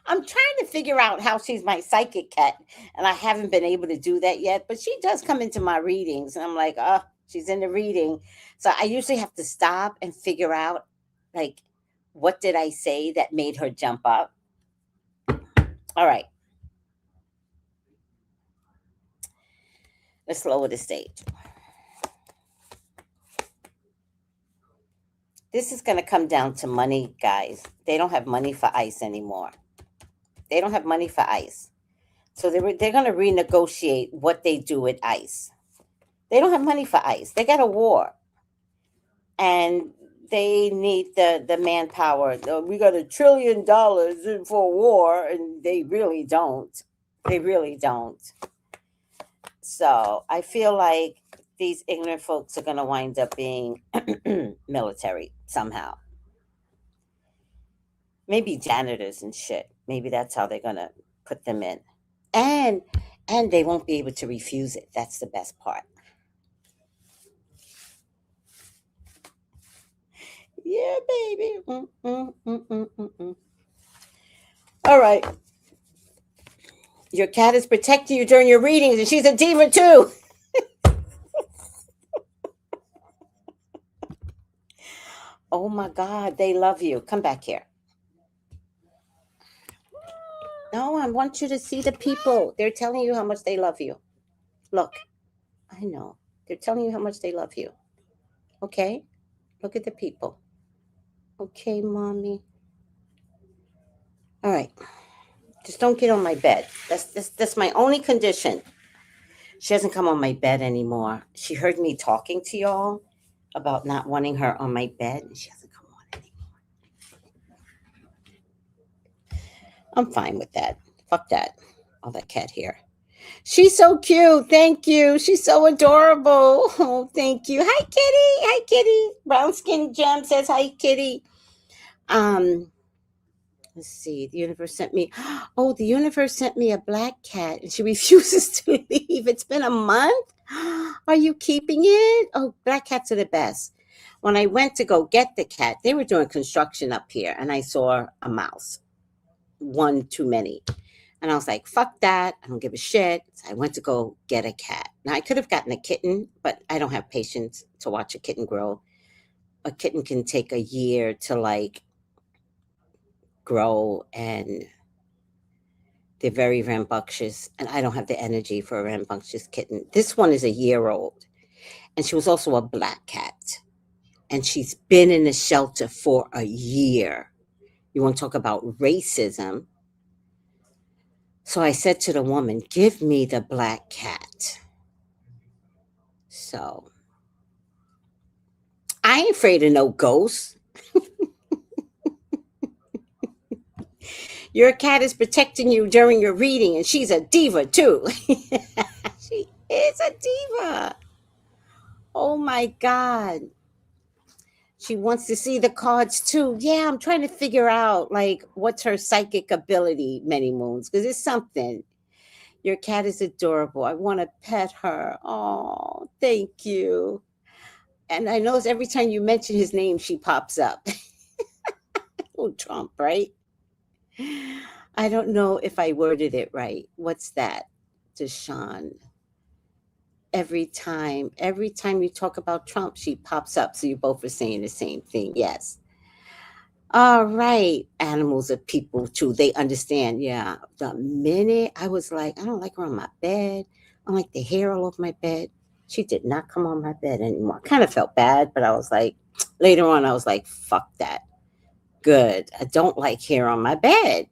I'm trying to figure out how she's my psychic cat, and I haven't been able to do that yet. But she does come into my readings, and I'm like, oh, she's in the reading. So I usually have to stop and figure out, like, what did I say that made her jump up? All right. Let's lower the stage. This is going to come down to money, guys. They don't have money for ICE anymore. They don't have money for ICE. So they're going to renegotiate what they do with ICE. They don't have money for ICE. They got a war. And they need the manpower. We got $1 trillion for war, and they really don't. They really don't. So I feel like these ignorant folks are going to wind up being military somehow. Maybe janitors and shit. Maybe that's how they're going to put them in. And they won't be able to refuse it. That's the best part. Yeah, baby. All right. Your cat is protecting you during your readings, and she's a diva too. Oh my God, they love you. Come back here. No, I want you to see the people. They're telling you how much they love you. Look, I know. They're telling you how much they love you. Okay? Look at the people. Okay, mommy. All right. Just don't get on my bed. That's my only condition. She doesn't come on my bed anymore. She heard me talking to y'all about not wanting her on my bed, and she doesn't come on anymore. I'm fine with that. Fuck that. All that cat hair. She's so cute. Thank you. She's so adorable. Oh, thank you. Hi, kitty. Hi, kitty. Brown skin gem says hi, kitty. Let's see. The universe sent me. Oh, the universe sent me a black cat, and she refuses to leave. It's been a month. Are you keeping it? Oh, black cats are the best. When I went to go get the cat, they were doing construction up here, and I saw a mouse. One too many. And I was like, fuck that. I don't give a shit. So I went to go get a cat. Now, I could have gotten a kitten, but I don't have patience to watch a kitten grow. A kitten can take a year to grow, and they're very rambunctious. And I don't have the energy for a rambunctious kitten. This one is a year old. And she was also a black cat. And she's been in the shelter for a year. You want to talk about racism? So I said to the woman, give me the black cat. So I ain't afraid of no ghosts. Your cat is protecting you during your reading, and she's a diva too. She is a diva. Oh my God. She wants to see the cards too. Yeah, I'm trying to figure out what's her psychic ability, Many Moons, because it's something. Your cat is adorable. I want to pet her. Oh, thank you. And I notice every time you mention his name, she pops up. Oh, Trump, right? I don't know if I worded it right. What's that, Deshaun? Every time you talk about Trump, she pops up. So you both are saying the same thing. Yes. All right. Animals are people too. They understand. Yeah. The minute I was like, I don't like her on my bed. I don't like the hair all over my bed. She did not come on my bed anymore. I kind of felt bad, but I was like, later on, I was like, fuck that. Good. I don't like hair on my bed.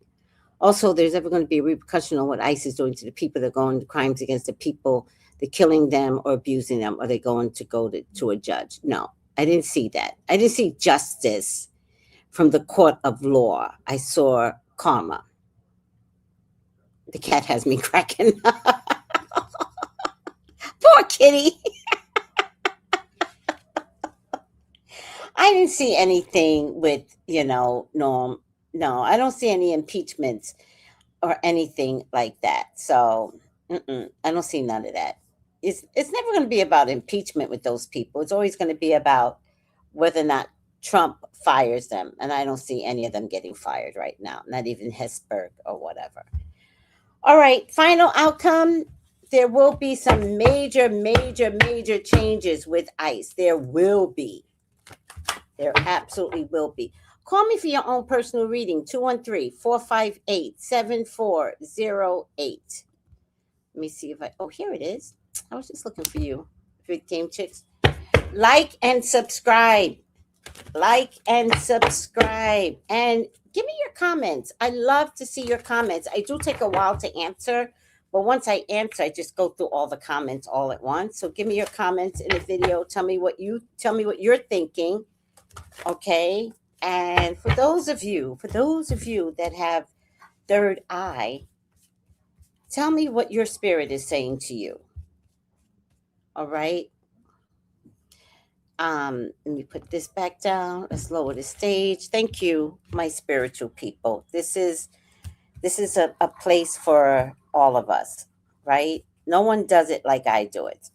Also, there's ever going to be a repercussion on what ICE is doing to the people that are going to crimes against the people, they're killing them or abusing them, or they're going to go to a judge. No, I didn't see that. I didn't see justice from the court of law. I saw karma. The cat has me cracking up. Poor kitty. I didn't see anything with, Norm. No, I don't see any impeachments or anything like that. So I don't see none of that. It's never going to be about impeachment with those people. It's always going to be about whether or not Trump fires them. And I don't see any of them getting fired right now, not even Hesberg or whatever. All right, final outcome. There will be some major changes with ICE. There will be. There absolutely will be. Call me for your own personal reading, 213-458-7408. Let me see if here it is. I was just looking for you, Big Game Chicks. Like and subscribe. And give me your comments. I love to see your comments. I do take a while to answer, but once I answer, I just go through all the comments all at once. So give me your comments in the video. Tell me what you're thinking. Okay. And for those of you that have third eye, tell me what your spirit is saying to you. All right. Let me put this back down. Let's lower the stage. Thank you, my spiritual people. This is a place for all of us, right? No one does it like I do it.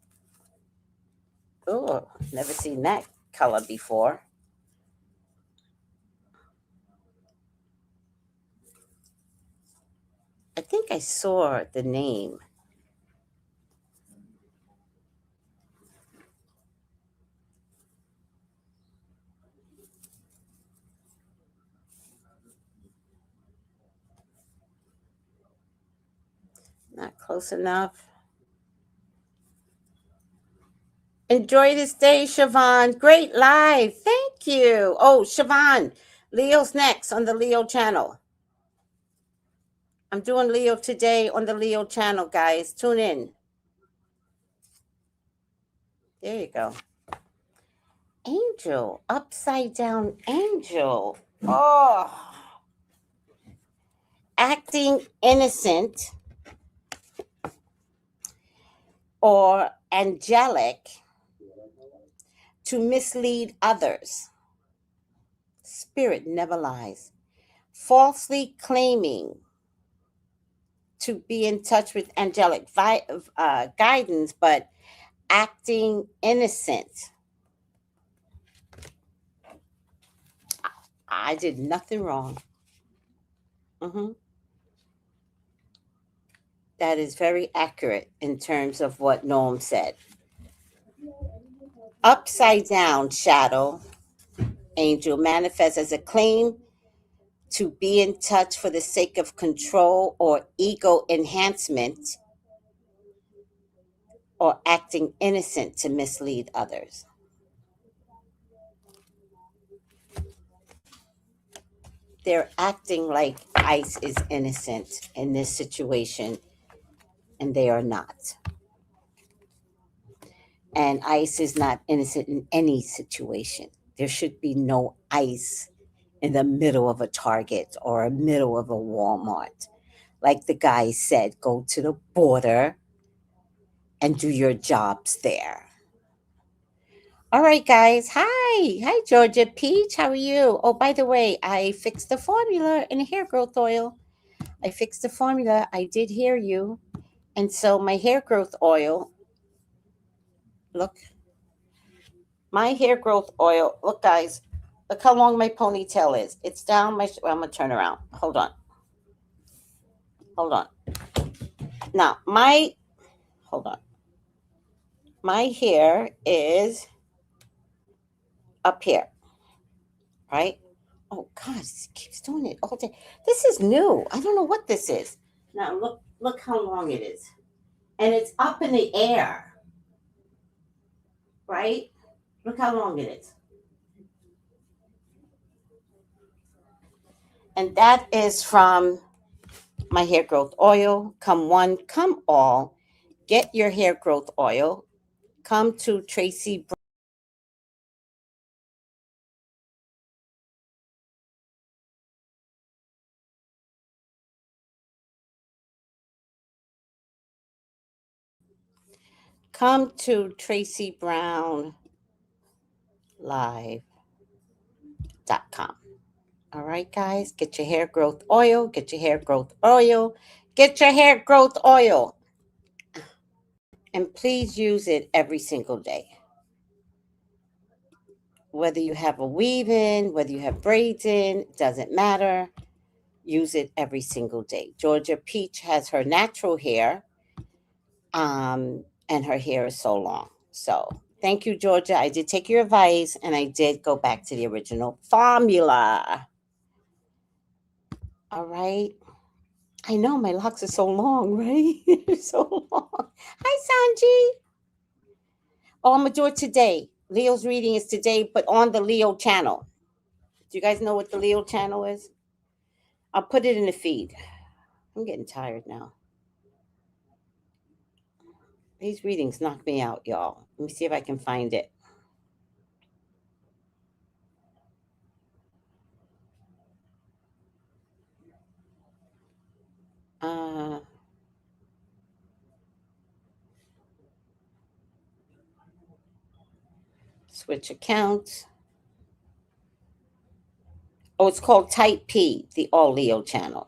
Oh, never seen that color before. think I saw the name. Not close enough. Enjoy this day, Siobhan. Great live. Thank you. Oh, Siobhan, Leo's next on the Leo channel. I'm doing Leo today on the Leo channel, guys. Tune in. There you go. Angel, upside down angel. Oh, acting innocent or angelic to mislead others. Spirit never lies. Falsely claiming to be in touch with angelic guidance, but acting innocent. I did nothing wrong. That is very accurate in terms of what Noam said. Upside down shadow angel manifests as a claim to be in touch for the sake of control or ego enhancement, or acting innocent to mislead others. They're acting like ICE is innocent in this situation, and they are not. And ICE is not innocent in any situation. There should be no ICE in the middle of a Target or a middle of a Walmart. Like the guy said, go to the border and do your jobs there. All right, guys. Hi, Georgia Peach. How are you? Oh, by the way, I fixed the formula in hair growth oil. I fixed the formula. I did hear you. And so my hair growth oil, look, my hair growth oil, look, guys, look how long my ponytail is. It's down my, well, I'm going to turn around. Hold on. Now, hold on. My hair is up here, right? Oh, God, it keeps doing it all day. This is new. I don't know what this is. Now, look how long it is. And it's up in the air, right? Look how long it is. And that is from my hair growth oil. Come one, come all. Get your hair growth oil. Come to Tracy. Come to tracybrownlive.com. All right, guys, get your hair growth oil. Get your hair growth oil. Get your hair growth oil. And please use it every single day. Whether you have a weave in, whether you have braids in, doesn't matter. Use it every single day. Georgia Peach has her natural hair, and her hair is so long. So thank you, Georgia. I did take your advice, and I did go back to the original formula. All right. I know my locks are so long, right? They're so long. Hi, Sanji. Oh, I'm going to do it today. Leo's reading is today, but on the Leo channel. Do you guys know what the Leo channel is? I'll put it in the feed. I'm getting tired now. These readings knock me out, y'all. Let me see if I can find it. Switch accounts. Oh, it's called Type P, the All Leo channel.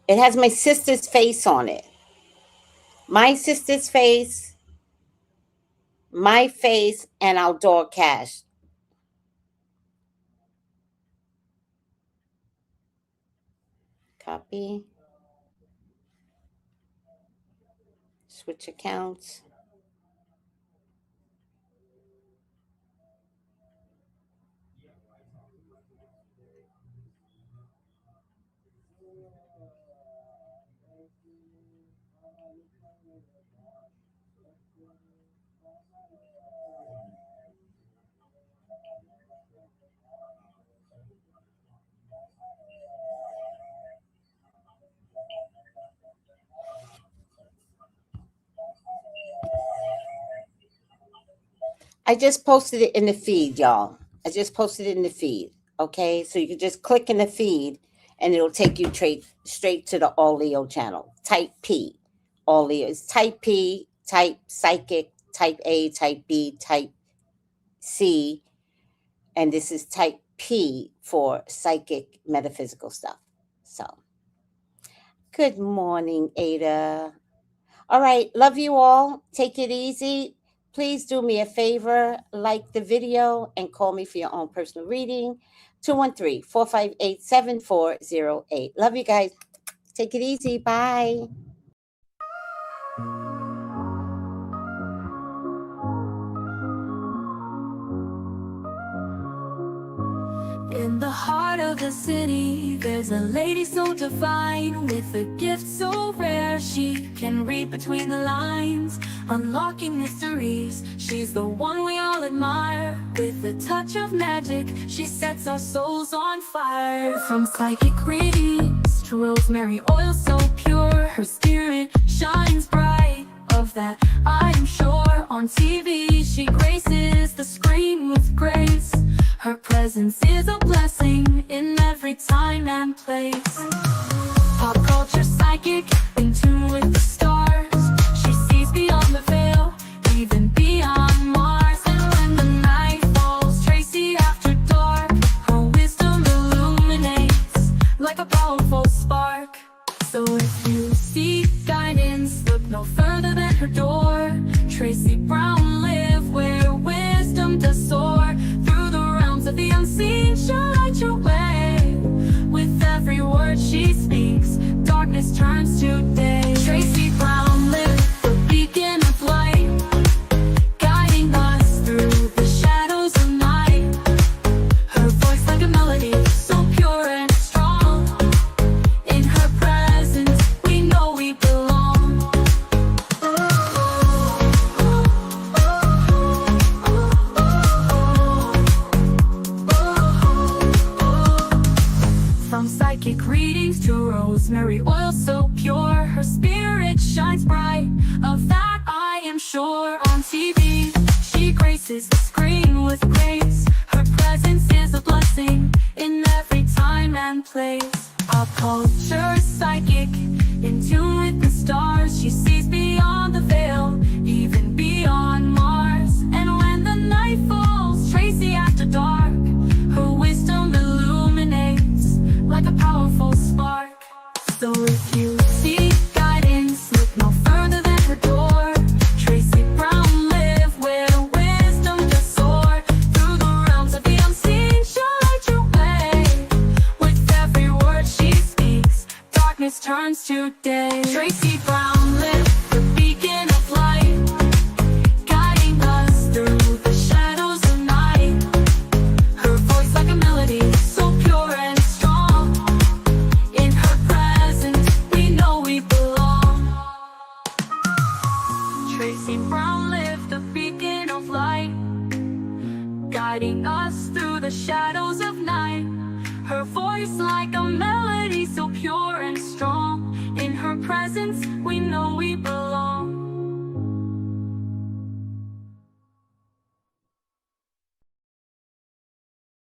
It has my sister's face on it. My sister's face, my face, and Outdoor Cash. Copy. Switch accounts. I just posted it in the feed, y'all. I just posted it in the feed. Okay, so you can just click in the feed and it'll take you straight to the All Leo channel. Type P. All Leo. It's type P, type psychic, type A, type B, type C. And this is type P for psychic metaphysical stuff. So, good morning, Ada. All right, love you all. Take it easy. Please do me a favor, like the video and call me for your own personal reading. 213-458-7408. Love you guys. Take it easy. Bye. In the heart of the city, there's a lady so divine, with a gift so rare she can read between the lines, unlocking mysteries. She's the one we all admire. With a touch of magic, she sets our souls on fire. From psychic readings to rosemary oil so pure, her spirit shines bright. Of that I am sure. On TV she graces the screen with grace. Her presence is a blessing in every time and place. Pop culture psychic, in tune with the stars. She sees beyond the veil, even beyond Mars. And when the night falls, Tracy after dark, her wisdom illuminates like a powerful spark. So if you seek guidance, look no further than her door. Tracy Brown live where wisdom does soar. Through the realms of the unseen, she'll light your way. With every word she speaks, darkness turns to day. Tracy Brown live, the beacon of light, guiding us through the shadows of night. Her voice like a melody, so pure and strong. In her presence, we know we belong. From psychic readings to rosemary oil so pure, her spirit shines bright. Of that I am sure. On TV, she graces the screen with grace. Her presence is a blessing in every time and place. Pop culture psychic, in tune with the stars. She sees beyond the veil, even beyond Mars. And when the night falls, Tracy after dark, her wisdom illuminates like a powerful spark. So if you seek guidance, look no further than her door. Tracy Brown live where wisdom does soar. Through the realms of the unseen, she'll light your way. With every word she speaks, darkness turns to day. Tracy Brown live, the beacon of light, guiding us through the shadows of night. Her voice like a melody, so pure and strong. In her presence, we know we belong. Tracy Brown lived the beacon of light, guiding us through the shadows of night. Her voice like a melody, so pure and strong. In her presence, we know we belong.